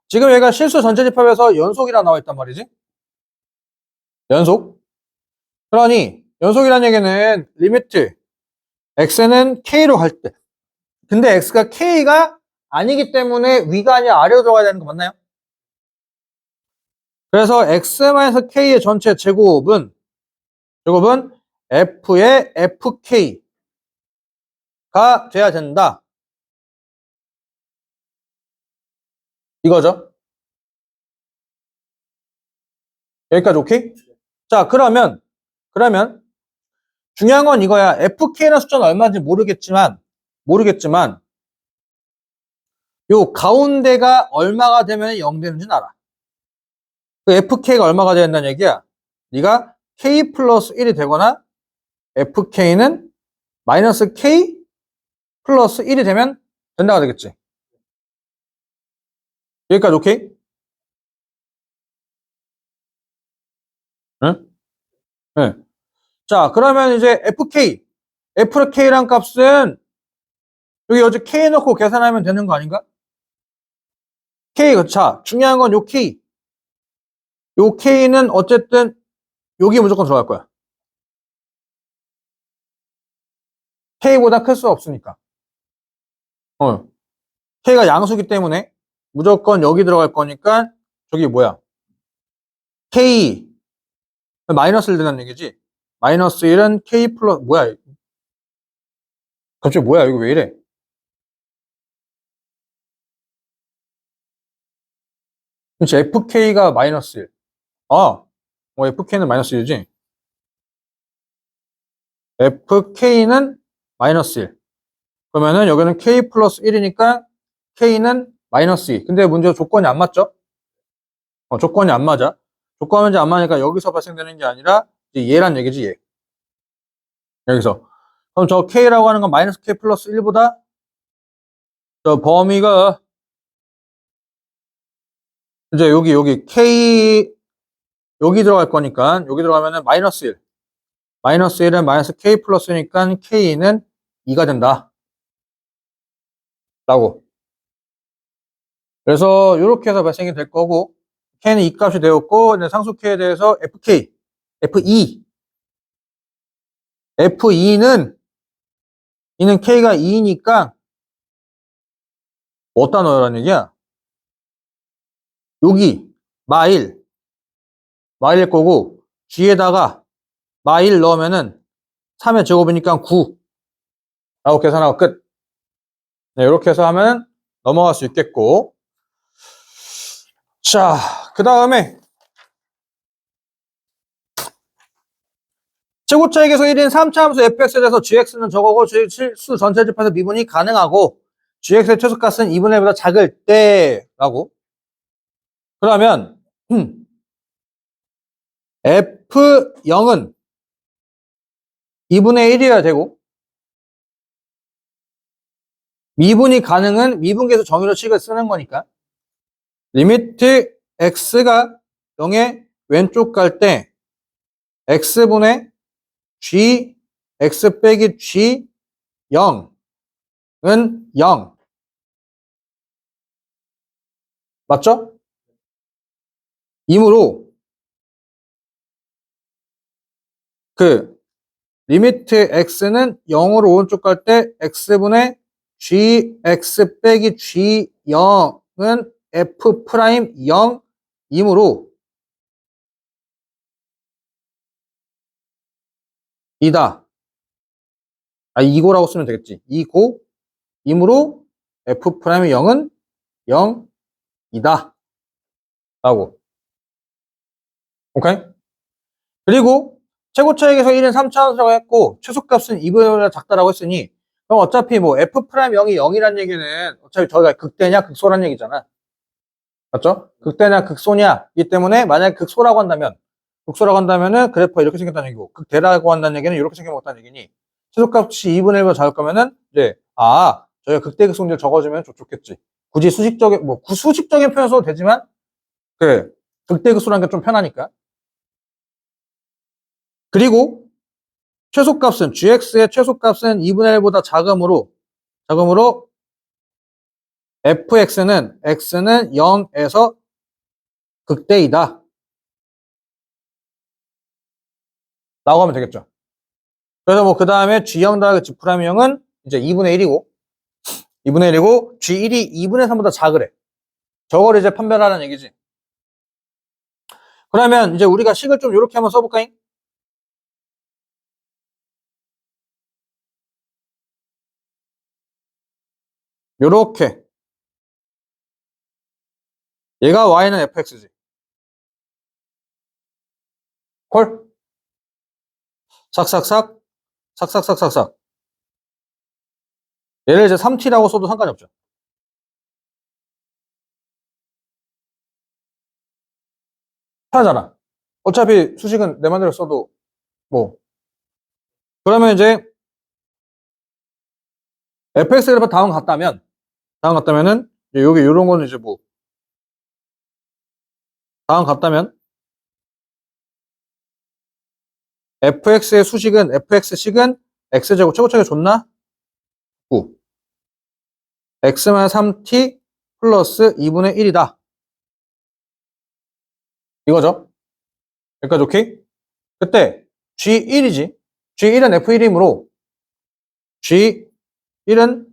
지금 얘가 실수 전체 집합에서 연속이라 나와 있단 말이지. 연속. 그러니 연속이라는 얘기는 리미트 x는 k로 갈 때. 근데 x가 k가 아니기 때문에 위가 아니라 아래로 들어가야 되는 거 맞나요? 그래서 x-k의 전체 제곱은 f의 fk가 돼야 된다. 이거죠. 여기까지 오케이? 자, 그러면 중요한 건 이거야. fk라는 숫자는 얼마인지 모르겠지만 요 가운데가 얼마가 되면 0 되는지는 알아. 그 fk가 얼마가 돼야 된다는 얘기야. 네가 k 플러스 1이 되거나 fk는 마이너스 k 플러스 1이 되면 된다가 되겠지. 여기까지 오케이? 응? 네. 자, 그러면 이제 fk란 값은 여기 어제 k 넣고 계산하면 되는 거 아닌가? 자, 중요한 건 요 k는 어쨌든 여기 무조건 들어갈 거야. k보다 클 수 없으니까. k가 양수기 때문에 무조건 여기 들어갈 거니까 저기 뭐야? K 마이너스 1 되는 얘기지. 마이너스 1은 K 플러스 뭐야? 갑자기 뭐야? 이거 왜 이래? 그렇지. FK가 마이너스 1. FK는 마이너스 1이지. FK는 마이너스 1. 그러면은 여기는 K 플러스 1이니까 K는 마이너스 2. 근데 문제가 조건이 안 맞죠? 조건이 안 맞아. 조건이 안 맞으니까 여기서 발생되는 게 아니라 이제 얘란 얘기지, 얘. 여기서. 그럼 저 K라고 하는 건 마이너스 K 플러스 1보다 저 범위가 이제 여기 K 여기 들어갈 거니까 여기 들어가면은 마이너스 1. 마이너스 1은 마이너스 K 플러스니까 K는 2가 된다. 라고. 그래서 이렇게 해서 발생이 될 거고 K는 2 값이 되었고 이제 상수 K에 대해서 FK, FE F2는 이는 K가 2니까 어디다 넣으라는 얘기야? 여기 마일 거고 G에다가 마일 넣으면은 3의 제곱이니까 9 라고 계산하고 끝. 네, 이렇게 해서 하면 넘어갈 수 있겠고. 자, 그 다음에 최고차익에서 1인 3차 함수 fx에 대해서 gx는 저거고 수 전체 집합에서 미분이 가능하고 gx의 최소값은 2분의 1보다 작을 때라고. 그러면 f0은 2분의 1이어야 되고 미분이 가능은 미분계수 정의로 식을 쓰는 거니까 리미트 x가 0의 왼쪽 갈 때 x분의 g x 빼기 g 0은 0 맞죠? 이므로 그 리미트 x는 0으로 오른쪽 갈 때 x분의 gx 빼기 g0은 f 프라임 0이므로 이다. 이고라고 쓰면 되겠지. 이고 이므로 f 프라임 0은 0이다. 라고. 오케이? 그리고 최고차익에서 1은 3차원이라고 했고 최소값은 2분의 1보다 작다라고 했으니 그럼 어차피 뭐 f 프라임 0이 0이란 얘기는 어차피 저희가 극대냐 극소란 얘기잖아. 맞죠? 극대냐 극소냐 이기 때문에 만약에 극소라고 한다면은 그래프가 이렇게 생겼다는 얘기고 극대라고 한다는 얘기는 이렇게 생겨먹었다는 얘기니 최소값이 2분의 1보다 작을 거면은 이제 저희가 극대 극소인지를 적어주면 좋겠지. 굳이 수식적인 수식적인 표현 써도 되지만 그래 극대 극소라는 게 좀 편하니까. 그리고 최소값은 gx의 최소값은 2분의 1보다 작음으로 fx는 x는 0에서 극대이다 라고 하면 되겠죠. 그래서 뭐 그 다음에 g0 더하기 g 프라임 0은 이제 2분의 1이고 g1이 2분의 3보다 작으래. 저걸 이제 판별하라는 얘기지. 그러면 이제 우리가 식을 좀 이렇게 한번 써볼까잉? 요렇게 얘가 y는 fx지. 콜? 싹싹싹 싹싹싹싹싹 얘를 이제 3t라고 써도 상관이 없죠. 편하잖아. 어차피 수식은 내 맘대로 써도 뭐 그러면 이제 fx 그래프 다음 같다면은 이제 여기 요런 거는 이제 뭐 다음 같다면 fx의 수식은 fx식은 x제곱 최고차익이 좋나? 9 x만 3t 플러스 2분의 1이다 이거죠. 여기까지 오케이? 그때 g1이지 g1은 f1이므로 g1은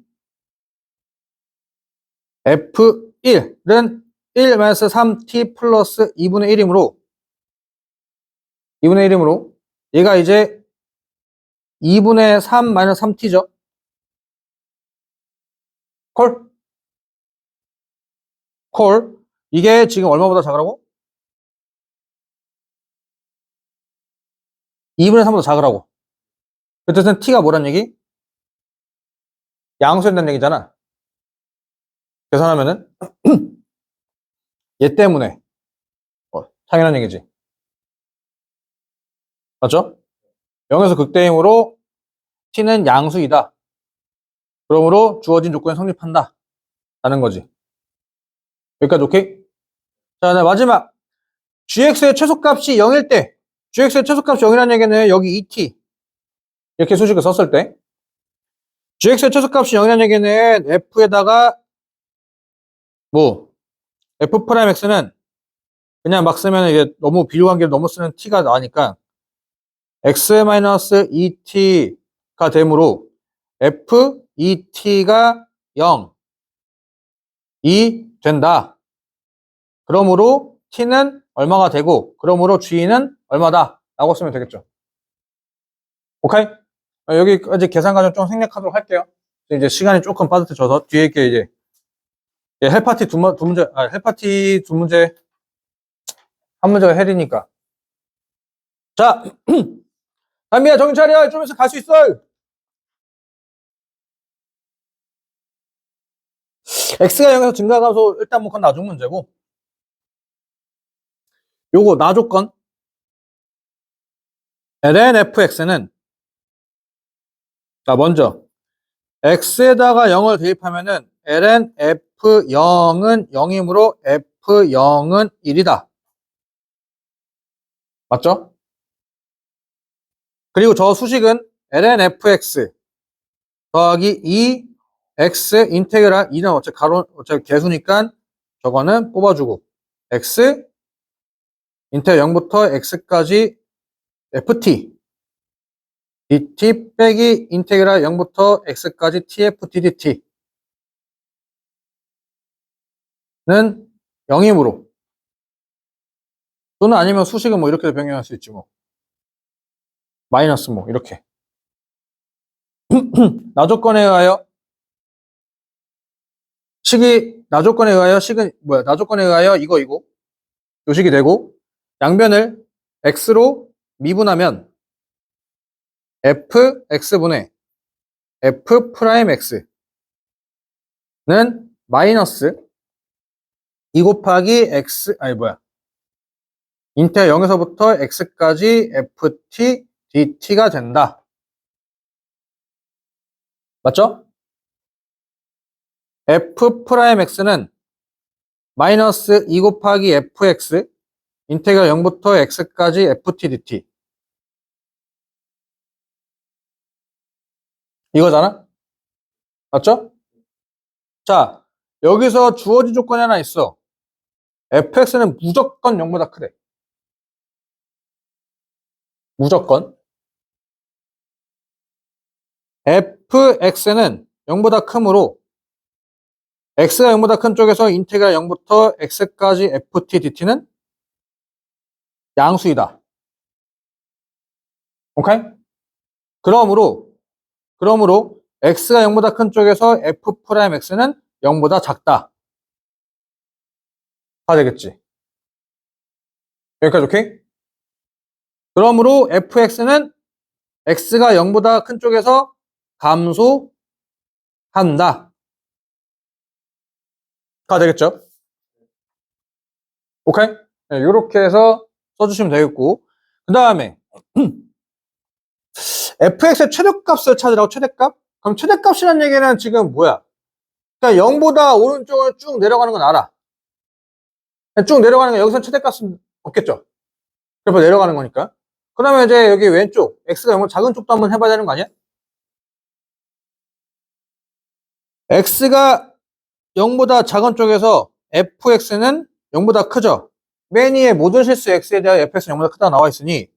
f1은 1-3t 플러스 2분의 1이므로 2분의 1이므로 얘가 이제 2분의 3 마이너스 3t죠. 콜? 콜. 이게 지금 얼마보다 작으라고? 2분의 3보다 작으라고. 그 뜻은 t가 뭐란 얘기? 양수에 된다는 얘기잖아. 계산하면은 얘 때문에 당연한 얘기지. 맞죠? 0에서 극대임으로 t는 양수이다. 그러므로 주어진 조건이 성립한다. 라는 거지. 여기까지 오케이? 자, 네, 마지막. gx의 최소값이 0일 때, gx의 최소값이 0이라는 얘기는 여기 2t. 이렇게 수식을 썼을 때, gx의 최소값이 0이라는 얘기는 f에다가, 뭐, f'x는 그냥 막 쓰면 이게 너무 비교관계를 너무 쓰는 t가 나니까, x-2t가 되므로, f2t가 0, 이 된다. 그러므로 t는 얼마가 되고, 그러므로 g는 얼마다. 라고 쓰면 되겠죠. 오케이? 여기까지 계산 과정 좀 생략하도록 할게요. 이제 시간이 조금 빠듯해져서 뒤에 있게 이제 헬파티 두 문제, 헬파티 두 문제, 한 문제가 헬이니까. 자, 담비야 정신 차려. 좀 있으면 갈 수 있어. x가 0에서 증가함수 일단 뭐 그건 나중 문제고. 요거 나조건 ln fx는 자 먼저 x에다가 0을 대입하면은 ln f0은 0이므로 f0은 1이다. 맞죠? 그리고 저 수식은 ln fx 더하기 2x 인테그랄 2는 어차피 개수니까 저거는 뽑아주고 x 인테그 0부터 x까지 ft dt 빼기 인테그랄 0부터 x까지 tft dt는 0이므로 또는 아니면 수식은 뭐 이렇게도 변경할 수 있지 뭐 마이너스 뭐 이렇게 나조건에 의하여 나조건에 의하여 식은 뭐야 나조건에 의하여 이거 요식이 되고 양변을 x로 미분하면 fx분의 f 프라임 x는 마이너스 2 곱하기 x 인테그 0에서부터 x까지 ft dt가 된다. 맞죠? f 프라임 x는 마이너스 2 곱하기 fx 인테그 0부터 x까지 ft dt 이거잖아? 맞죠? 자, 여기서 주어진 조건이 하나 있어. fx는 무조건 0보다 크대. 무조건. fx는 0보다 크므로 x가 0보다 큰 쪽에서 인테그랄 0부터 x까지 ft dt는 양수이다. 오케이? 그러므로 x가 0보다 큰 쪽에서 f 프라임 x는 0보다 작다. 다 되겠지. 여기까지 오케이? 그러므로 fx는 x가 0보다 큰 쪽에서 감소한다. 다 되겠죠? 오케이? 네, 이렇게 해서 써주시면 되겠고 그 다음에 fx의 최대값을 찾으라고 최대값? 그럼 최대값이라는 얘기는 지금 뭐야? 그러니까 0보다 오른쪽으로 쭉 내려가는 건 알아. 쭉 내려가는 거 여기서 최대값은 없겠죠? 그래서 내려가는 거니까. 그러면 이제 여기 왼쪽 x가 0보다 작은 쪽도 한번 해봐야 되는 거 아니야? x가 0보다 작은 쪽에서 fx는 0보다 크죠? 맨 위에 모든 실수 x에 대하여 fx는 0보다 크다고 나와 있으니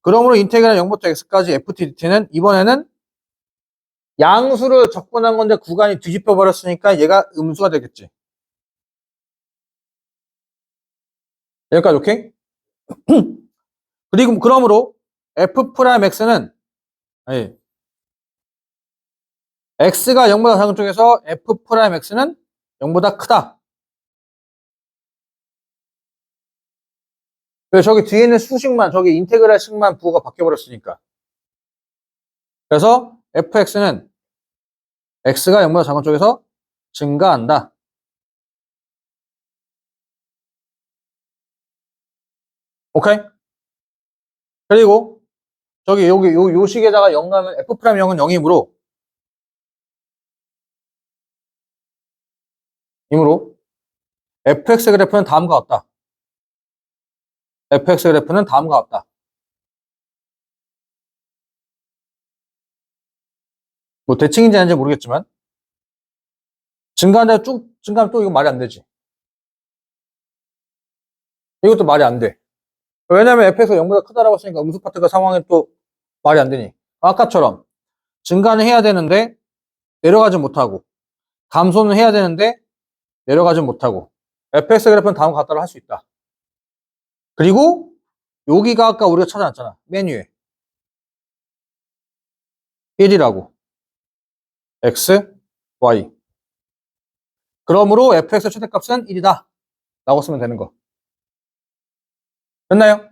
그러므로 인테그랄 0부터 x까지 ftdt는 이번에는 양수를 접근한 건데 구간이 뒤집혀 버렸으니까 얘가 음수가 되겠지. 여기까지 오케이? 그리고 그러므로 f 프라임 x는 아니, x가 0보다 작은 쪽에서 f 프라임 x는 0보다 크다. 그래서 저기 뒤에 있는 수식만, 저기 인테그랄식만 부호가 바뀌어버렸으니까. 그래서 fx는 x가 0보다 작은 쪽에서 증가한다. 오케이? 그리고 저기 여기 요 식에다가 0 가면 f 프라임 0은 0이므로 fx 그래프는 다음과 같다. fx 그래프는 다음과 같다. 뭐 대칭인지 아닌지 모르겠지만 증가한다 쭉 증가하면 또 이거 말이 안 되지. 이것도 말이 안 돼. 왜냐면 fx가 0보다 크다라고 했으니까 음수 파트가 상황에 또 말이 안 되니. 아까처럼 증가는 해야 되는데 내려가지 못하고 감소는 해야 되는데 내려가지 못하고 fx 그래프는 다음과 같다를 할 수 있다. 그리고 여기가 아까 우리가 찾아놨잖아. 맨 위에 1이라고 x, y. 그러므로 fx의 최대값은 1이다 라고 쓰면 되는 거. 됐나요?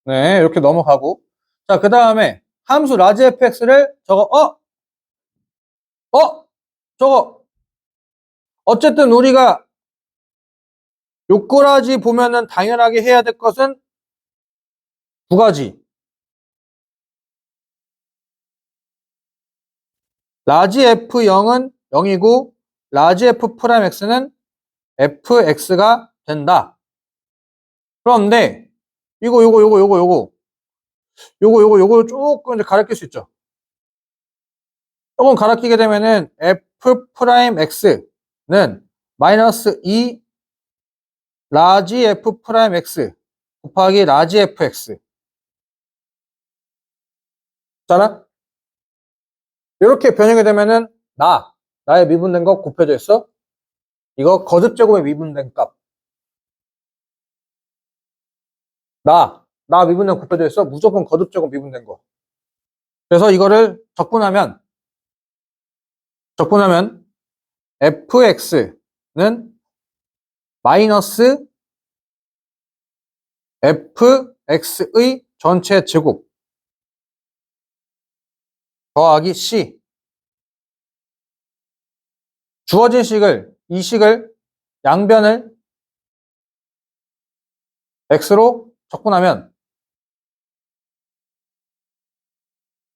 네, 이렇게 넘어가고. 자, 그 다음에 함수 라지 fx를 저거 어쨌든 우리가 요꼬라지 보면은 당연하게 해야 될 것은 두 가지. 라지 f0은 0이고 라지 f 프라임 x는 fx가 된다. 그런데 요거 조금 이제 가르칠 수 있죠. 조금 가르치게 되면은 f 프라임 x는 마이너스 2 라지 f 프라임 x 곱하기 라지 fx. 잖아? 이렇게 변형이 되면은 나의 미분된 거 곱해져 있어. 이거 거듭제곱에 미분된 값. 나 미분된 거 곱해져 있어. 무조건 거듭제곱 미분된 거. 그래서 이거를 적분하면 fx는 마이너스 fx의 전체 제곱 더하기 c. 주어진 이 식을 양변을 x로 적분하면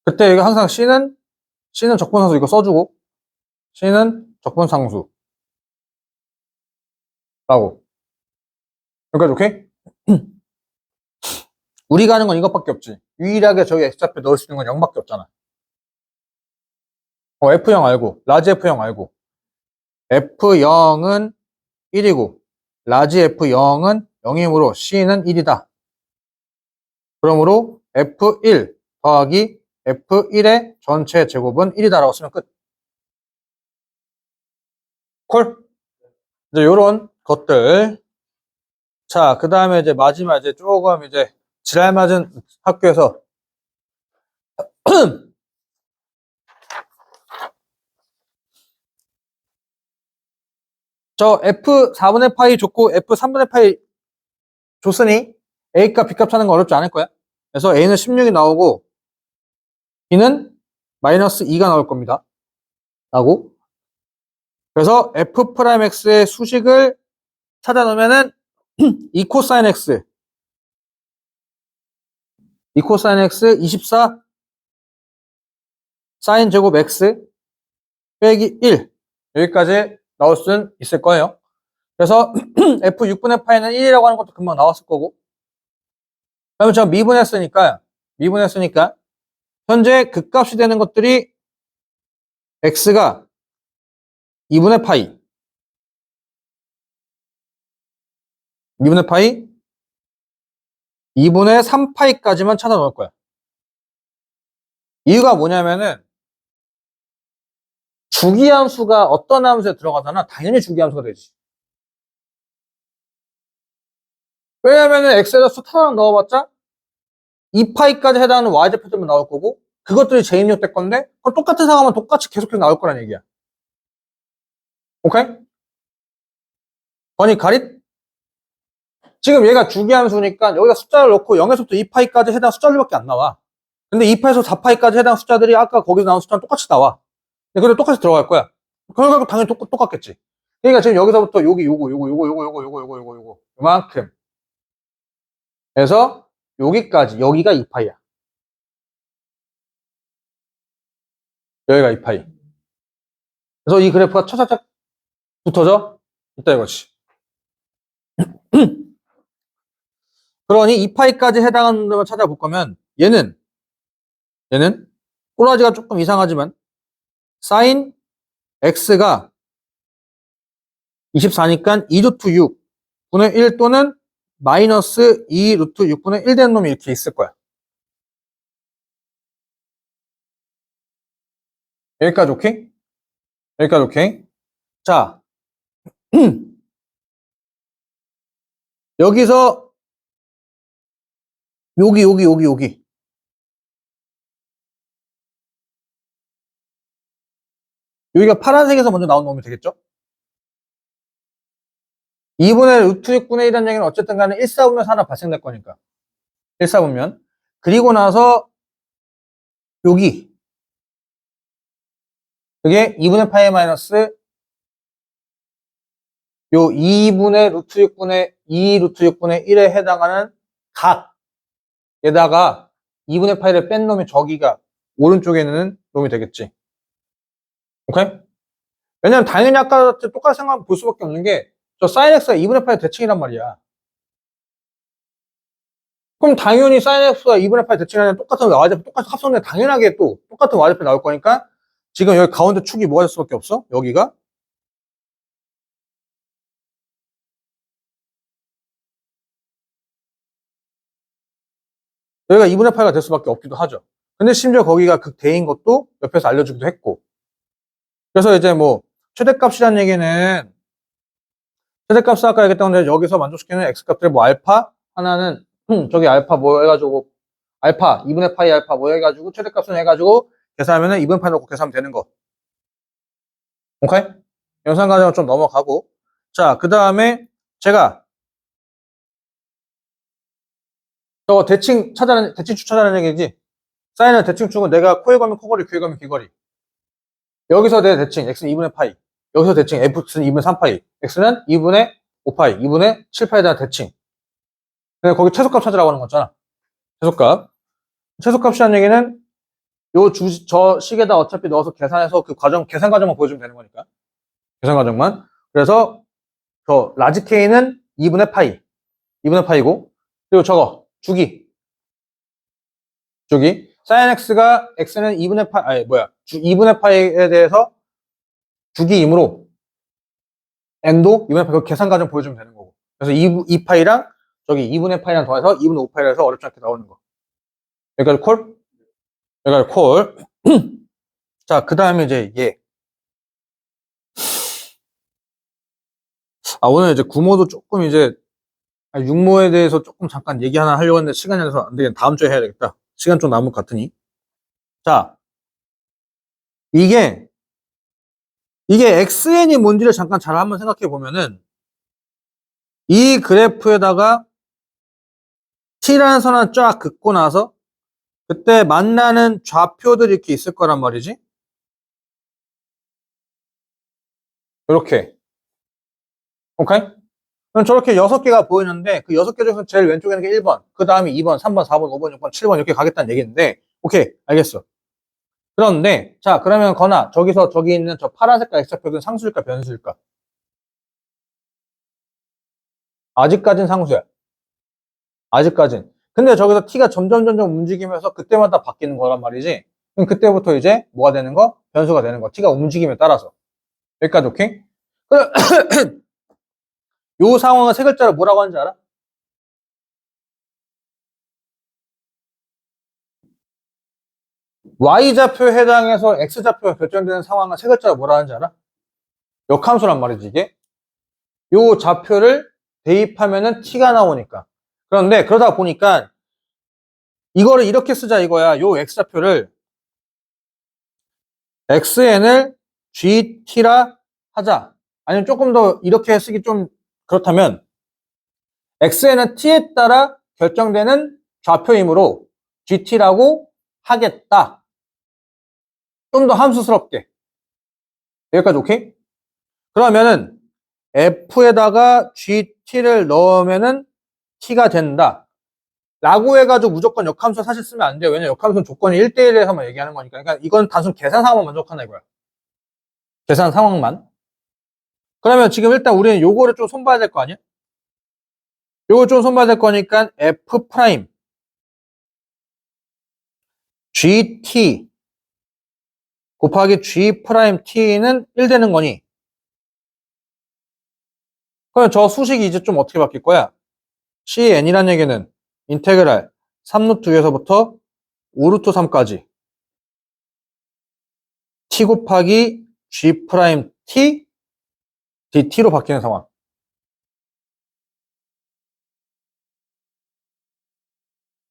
그때 이거 항상 c는 적분상수 이거 써주고 c는 적분상수 라고. 여기까지 오케이? 우리가 하는 건 이것밖에 없지. 유일하게 저기 x좌표 넣을 수 있는 건 0밖에 없잖아. f0 알고 라지 f0 알고 f0은 1이고 라지 f0은 0이므로 c는 1이다. 그러므로 f1 더하기 f1의 전체 제곱은 1이다 라고 쓰면 끝. 콜? 이제 요런 것들. 자, 그 다음에 이제 마지막 이제 조금 이제 지랄 맞은 학교에서 저 f4분의 파이 줬고 f3분의 파이 줬으니 a값 b값 찾는 거 어렵지 않을 거야. 그래서 a는 16이 나오고 b는 마이너스 2가 나올 겁니다. 라고. 그래서 f 프라임 x의 수식을 찾아 놓으면은 2 코사인 x 24 사인 제곱 x 빼기 1 여기까지 나올 수는 있을 거예요. 그래서 f6분의 파이는 1이라고 하는 것도 금방 나왔을 거고. 그러면 저 미분했으니까 현재 극값이 되는 것들이 x가 2분의 파이 2분의 3파이까지만 찾아 놓을 거야. 이유가 뭐냐면은 주기함수가 어떤 함수에 들어가잖아. 당연히 주기함수가 되지. 왜냐면은 x에다 숫 하나 넣어봤자 2파이까지 해당하는 y좌표들만 나올 거고 그것들이 제 입력될 건데 그럼 똑같은 상황은 똑같이 계속해서 나올 거란 얘기야. 오케이? 거니 가릿? 지금 얘가 주기함수니까 여기다 숫자를 넣고 0에서부터 2파이까지 해당하는 숫자들밖에 안 나와. 근데 2파에서 4파이까지 해당하는 숫자들이 아까 거기서 나온 숫자랑 똑같이 나와. 근데 똑같이 들어갈 거야. 그러니까 당연히 똑같겠지. 그러니까 지금 여기서부터 요거 요만큼 해서 여기까지 여기가 2파이야. 여기가 2파이. 그래서 이 그래프가 차차차 붙어져 있다 이거지. 그러니 2파이까지 해당하는 놈을 찾아볼 거면 얘는 꼬라지가 조금 이상하지만 사인 x가 24니까 2루트 6 분의 1 또는 마이너스 2 루트 6분의 1 되는 놈이 이렇게 있을 거야. 여기까지 오케이? 여기까지 오케이? 자, 여기서 여기 여기가 파란색에서 먼저 나온 놈이 되겠죠? 2분의 루트 6분의 1이라는 얘기는 어쨌든 간에 1사분면 하나 발생될 거니까 1사분면 그리고 나서 여기 그게 2분의 파이 마이너스 요 2분의 루트 6분의 2 루트 6분의 1에 해당하는 각에다가 2분의 파이를 뺀 놈이 저기가 오른쪽에 있는 놈이 되겠지. 오케이? 왜냐면 당연히 아까 똑같이 생각하면 볼 수밖에 없는 게 저 sin x가 2분의 파이 대칭이란 말이야. 그럼 당연히 sin x가 2분의 파이 대칭이라는 똑같은 y좌표 똑같이 합성되면 당연하게 또 똑같은 y좌표 나올 거니까 지금 여기 가운데 축이 뭐가 될 수밖에 없어? 여기가 여기가 2분의 파이가 될 수밖에 없기도 하죠. 근데 심지어 거기가 극대인 것도 옆에서 알려주기도 했고 그래서 이제 뭐 최대값이라는 얘기는 최대값을 아까 얘기했던 건데 여기서 만족시키는 x값들이 뭐 알파 하나는 저기 알파 뭐 해가지고 알파 2분의 파이 알파 뭐 해가지고 최대값은 해가지고 계산하면은 2분의 파이 넣고 계산하면 되는 거. 오케이? 영상 과정을 좀 넘어가고 자 그 다음에 제가 저거 대칭축 찾아내는 얘기지. 사인은 대칭축은 내가 코에 가면 코거리, 귀에 가면 귀거리. 여기서 내 대칭 x는 2분의 파이. 여기서 대칭 fx는 2분의 3파이. x는 2분의 5파이, 2분의 7파이에 대한 대칭. 근데 거기 최소값 찾으라고 하는 거잖아. 최소값. 최소값이라는 얘기는 저 식에다 어차피 넣어서 계산해서 그 계산 과정만 보여주면 되는 거니까. 계산 과정만. 그래서 저 라지 K는 2분의 파이. 2분의 파이고. 그리고 저거 주기. sin x가 x는 2분의 파이, 2분의 파이에 대해서 주기이므로 n도 2분의 파이, 그 계산 과정 보여주면 되는 거고. 그래서 2파이랑 저기 2분의 파이랑 더해서 2분의 5파이라 해서 어렵지 않게 나오는 거. 여기까지 콜? 여기까지 콜. 자, 그 다음에 이제 얘. 오늘 이제 구모도 조금 이제, 육모에 대해서 조금 잠깐 얘기 하나 하려고 했는데 시간이 안 돼서 안 되겠다. 다음 주에 해야 되겠다. 시간 좀 남은 것 같으니. 자, 이게 XN이 뭔지를 잠깐 잘 한번 생각해 보면은 이 그래프에다가 T라는 선을 쫙 긋고 나서 그때 만나는 좌표들이 이렇게 있을 거란 말이지. 이렇게. 오케이? 그럼 저렇게 6개가 보이는데 그 6개 중에서 제일 왼쪽에 있는 게 1번, 그 다음에 2번, 3번, 4번, 5번, 6번, 7번 이렇게 가겠다는 얘기인데 오케이, 알겠어. 그런데 자, 그러면 건아, 저기서 저기 있는 저 파란 색깔 X좌표는 상수일까 변수일까? 아직까진 상수야. 아직까진. 근데 저기서 T가 점점 움직이면서 그때마다 바뀌는 거란 말이지. 그럼 그때부터 이제 뭐가 되는 거? 변수가 되는 거. T가 움직임에 따라서. 여기까지 오케이? 요 상황은 세 글자로 뭐라고 하는지 알아? Y좌표에 해당해서 X좌표가 결정되는 상황은 세 글자로 뭐라 하는지 알아? 역함수란 말이지, 이게. 요 좌표를 대입하면은 T가 나오니까. 그런데 그러다 보니까 이거를 이렇게 쓰자 이거야. 요 x좌표를 xn을 gt라 하자. 아니면 조금 더 이렇게 쓰기 좀 그렇다면 xn은 t에 따라 결정되는 좌표이므로 gt라고 하겠다. 좀 더 함수스럽게. 여기까지 오케이? 그러면은 f에다가 gt를 넣으면은 t가 된다. 라고 해가지고 무조건 역함수 사실 쓰면 안 돼요. 왜냐면 역함수는 조건이 1대1에서만 얘기하는 거니까. 그러니까 이건 단순 계산 상황만 만족하는 거야. 계산 상황만. 그러면 지금 일단 우리는 요거를 좀 손봐야 될 거 아니야? 요거 좀 손봐야 될 거니까 f 프라임 gt 곱하기 g 프라임 t는 1 되는 거니. 그럼 저 수식이 이제 좀 어떻게 바뀔 거야? cn이란 얘기는 인테그랄 3루트 위에서부터 5루트 3까지 t 곱하기 g 프라임 t dt로 바뀌는 상황.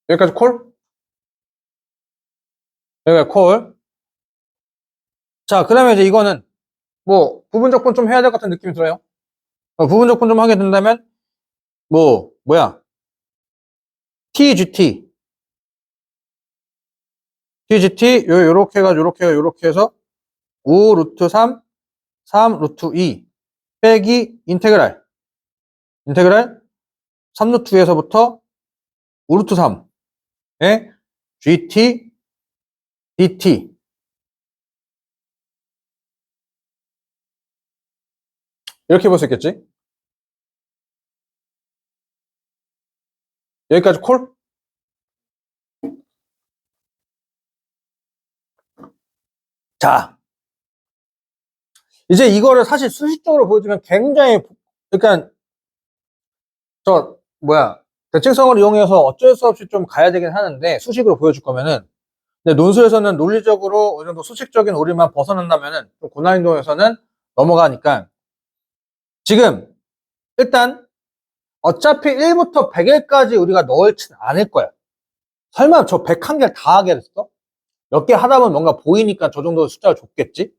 여기까지 콜? 여기까지 콜. 자, 그러면 이제 이거는 뭐 부분적분 좀 해야 될 것 같은 느낌이 들어요. 부분적분 좀 하게 된다면 뭐야? tgt 요렇게 해가지고 요렇게 해서 5 루트 3 3 루트 2 빼기 인테그랄 3 루트 2에서부터 5 루트 3에 gt dt 이렇게 볼 수 있겠지? 여기까지 콜? 자, 이제 이거를 사실 수식적으로 보여주면 굉장히, 그러니까, 대칭성을 이용해서 어쩔 수 없이 좀 가야 되긴 하는데, 수식으로 보여줄 거면은, 근데 논술에서는 논리적으로 어느 정도 수식적인 오류만 벗어난다면은, 좀 고난이도에서는 넘어가니까, 지금, 일단, 어차피 1부터 100일까지 우리가 넣을진 않을 거야. 설마 저 101개 다 하게 됐어? 몇 개 하다 보면 뭔가 보이니까 저 정도 숫자를 줬겠지?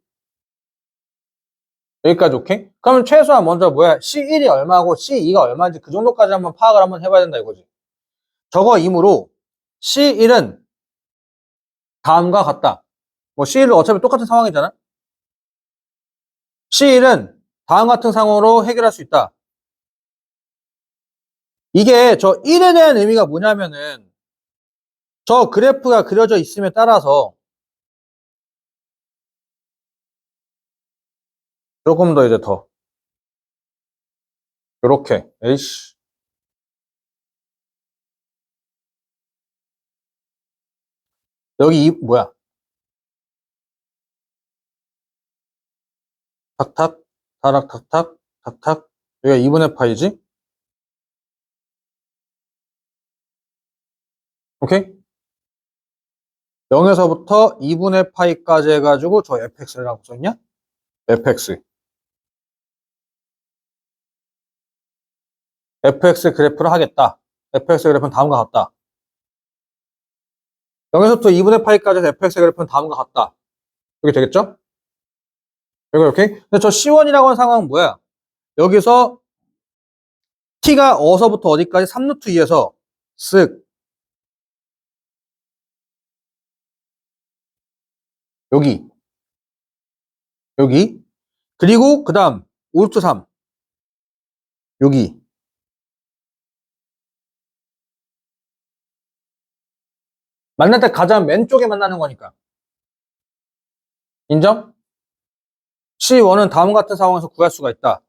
여기까지 오케이? 그러면 최소한 먼저 C1이 얼마고 C2가 얼마인지 그 정도까지 한번 파악을 한번 해봐야 된다 이거지. 저거 이므로 C1은 다음과 같다. 뭐 C1은 어차피 똑같은 상황이잖아? C1은 다음 같은 상황으로 해결할 수 있다. 이게 저 1에 대한 의미가 뭐냐면은 저 그래프가 그려져 있음에 따라서 조금 더 이제 더 요렇게 에이씨 여기 탁탁 타락 탁탁 탁탁 여기가 2분의 파이지? 오케이? 0에서부터 2분의 파이까지 해가지고 저 fx라고 써있냐? fx fx 그래프를 하겠다. fx 그래프는 다음과 같다. 0에서부터 2분의 파이까지 해서 fx 그래프는 다음과 같다. 이렇게 되겠죠? 이렇게. 근데 저 C1이라고 하는 상황은 뭐야? 여기서 t가 어서부터 어디까지 3루트 2에서 쓱 여기 그리고 그 다음 5루트 3 여기 만날 때 가장 왼쪽에 만나는 거니까 인정? C1은 다음 같은 상황에서 구할 수가 있다.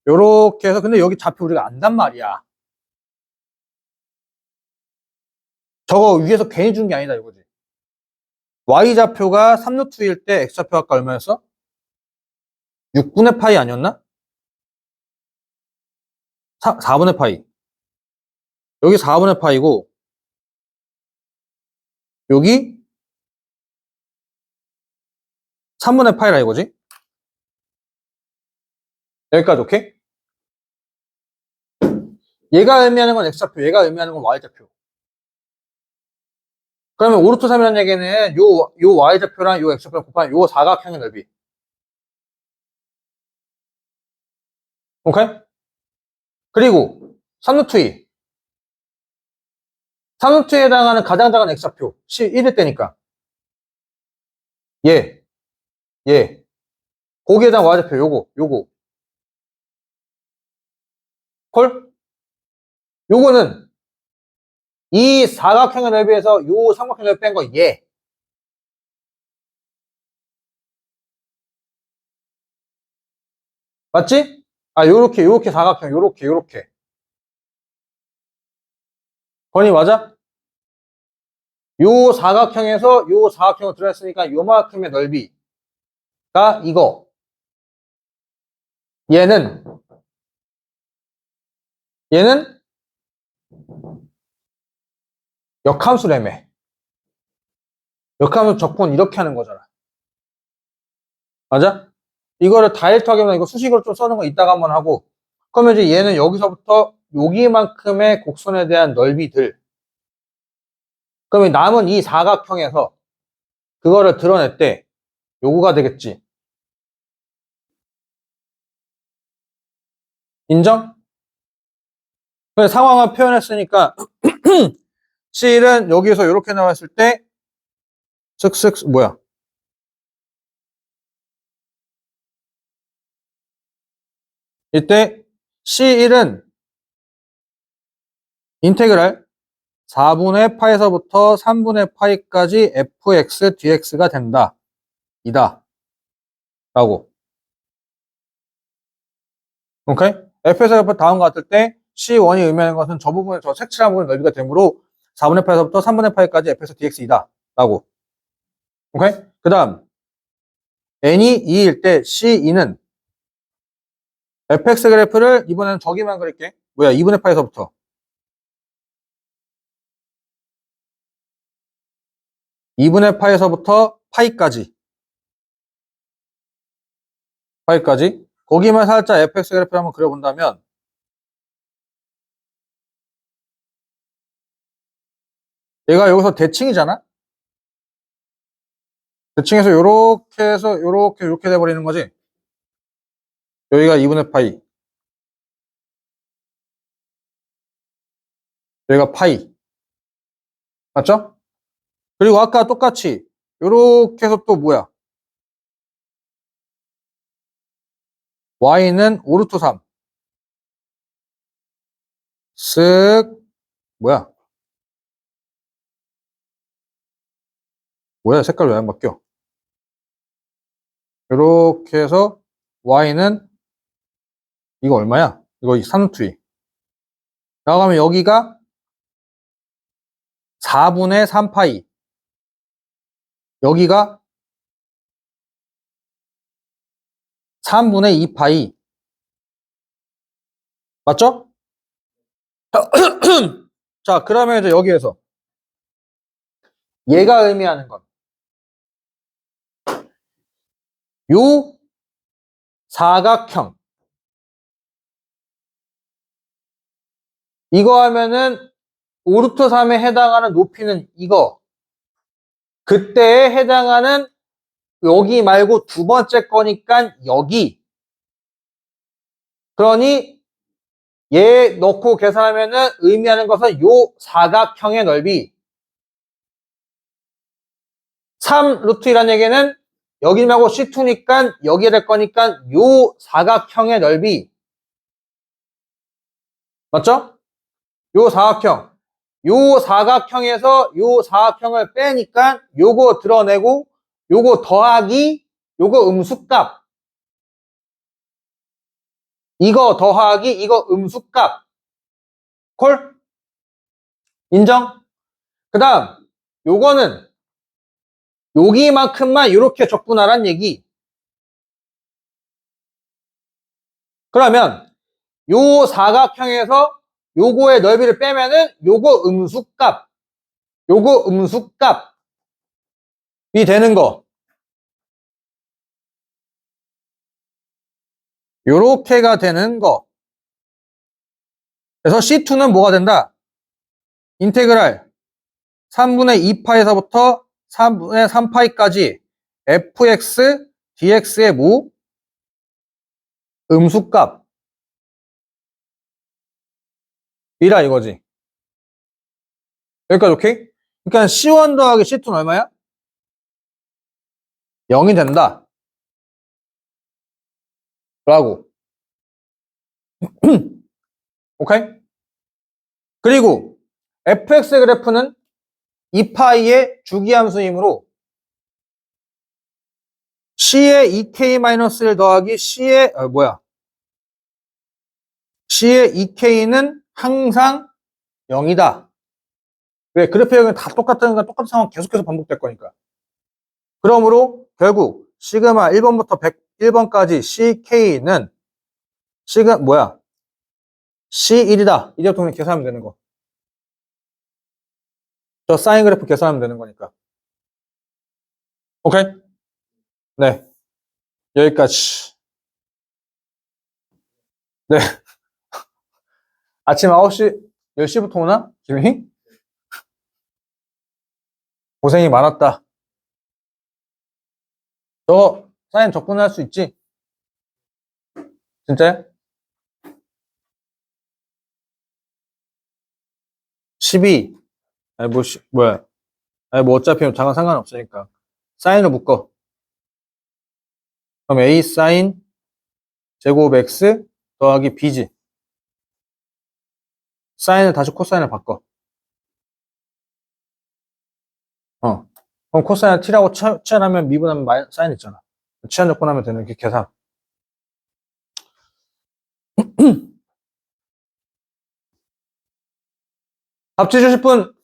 요렇게 해서 근데 여기 좌표 우리가 안단 말이야. 저거 위에서 괜히 준 게 아니다 이거지. Y좌표가 3루트일 때 X좌표 아까 얼마였어? 6분의 파이 아니었나? 4분의 파이. 여기 4분의 파이고 여기 3분의 파이라 이거지? 여기까지 오케이? 얘가 의미하는 건 X좌표, 얘가 의미하는 건 Y좌표. 그러면 5루트 3이라는 얘기는 요 y좌표랑 요 x좌표랑 곱하면 요 사각형의 넓이. 오케이? 그리고 3루트 2. 3루트에 해당하는 가장 작은 x좌표. 1일 때니까. 얘. 거기에 해당 y좌표 요거. 콜? 요거는 이 사각형의 넓이에서 요 삼각형 넓이 뺀 거 얘. 맞지? 아, 요렇게 사각형, 요렇게. 건이 맞아? 요 사각형에서 요 사각형을 들어갔으니까 요만큼의 넓이가 이거. 얘는 역함수라며. 역함수 적분 이렇게 하는 거잖아. 맞아? 이거를 다이렉트 하기보다 이거 수식으로 좀 써는 거 이따가 한번 하고. 그러면 이제 얘는 여기서부터 여기만큼의 곡선에 대한 넓이들. 그러면 남은 이 사각형에서 그거를 드러낼 때 요거가 되겠지. 인정? 그래서 상황을 표현했으니까 C는 여기서 이렇게 나왔을 때 쓱쓱 뭐야? 이때 C1은 인테그랄 4분의 파에서부터 3분의 파이까지 fx dx가 된다. 이다. 라고. 오케이? f에서 f 다음과 같을 때 C1이 의미하는 것은 저 부분의 저 색칠한 부분의 넓이가 되므로 4분의 파에서부터 3분의 파이까지 fx dx이다. 라고. 오케이? 그 다음 n이 2일 때 C2는 fx 그래프를 이번에는 저기만 그릴게. 뭐야? 2분의 파에서부터 2분의 파에서부터 파이까지 거기만 살짝 fx 그래프를 한번 그려본다면 얘가 여기서 대칭이잖아? 대칭해서 요렇게 해서 요렇게 돼버리는 거지. 여기가 2분의 파이, 여기가 파이. 맞죠? 그리고 아까 똑같이 요렇게 해서 또 뭐야? y는 5루트 3. 쓱 뭐야? 색깔 왜 안 바뀌어? 요렇게 해서 y는 이거 얼마야? 이거 3루트 2. 나가면 여기가 4분의 3파이. 여기가 3분의 2파이. 맞죠? 자, 그러면 이제 여기에서 얘가 의미하는 건 요 사각형. 이거 하면은 5루트 3에 해당하는 높이는 이거. 그때에 해당하는 여기 말고 두 번째 거니까 여기. 그러니 얘 넣고 계산하면은 의미하는 것은 요 사각형의 넓이 3루트이라는 얘기는 여기 말고 C2니까 여기에 될 거니까 요 사각형의 넓이 맞죠? 요 사각형 요 사각형에서 요 사각형을 빼니까 요거 드러내고 요거 더하기 요거 음수값 이거 더하기 이거 음수값 콜? 인정? 그 다음 요거는 여기만큼만 이렇게 적분하란 얘기. 그러면 요 사각형에서 요거의 넓이를 빼면은 요거 음수값이 되는 거. 요렇게가 되는 거. 그래서 C2는 뭐가 된다? 인테그랄 3분의 2파에서부터 3분의 3파이까지 fx, dx의 뭐? 음수값. 이라 이거지. 여기까지 오케이? 그러니까 C1 더하기 C2는 얼마야? 0이 된다. 라고. 오케이? 그리고 fx의 그래프는 2파이의 주기함수이므로 C의 2k-1 더하기 C의 C의 2k는 항상 0이다. 왜? 그래프의 경우는 다 똑같은 상황 계속해서 반복될 거니까. 그러므로 결국 시그마 1번부터 101번까지 CK는 C1이다. 이제부터 그냥 계산하면 되는 거. 저 사인 그래프 계산하면 되는 거니까. 오케이? 네. 여기까지. 네. 아침 9시, 10시부터 오나? 김이? 고생이 많았다. 저 사인 적분할 수 있지? 진짜야? 12. 아니, 아니, 어차피 잠깐 상관없으니까. 사인을 묶어. 그럼 A 사인 제곱 X 더하기 B지. 사인을 다시 코사인을 바꿔. 그럼 코사인 T라고 치환하면 미분하면 사인 있잖아. 치환 적분하면 되는 게 계산. 답지 주실 분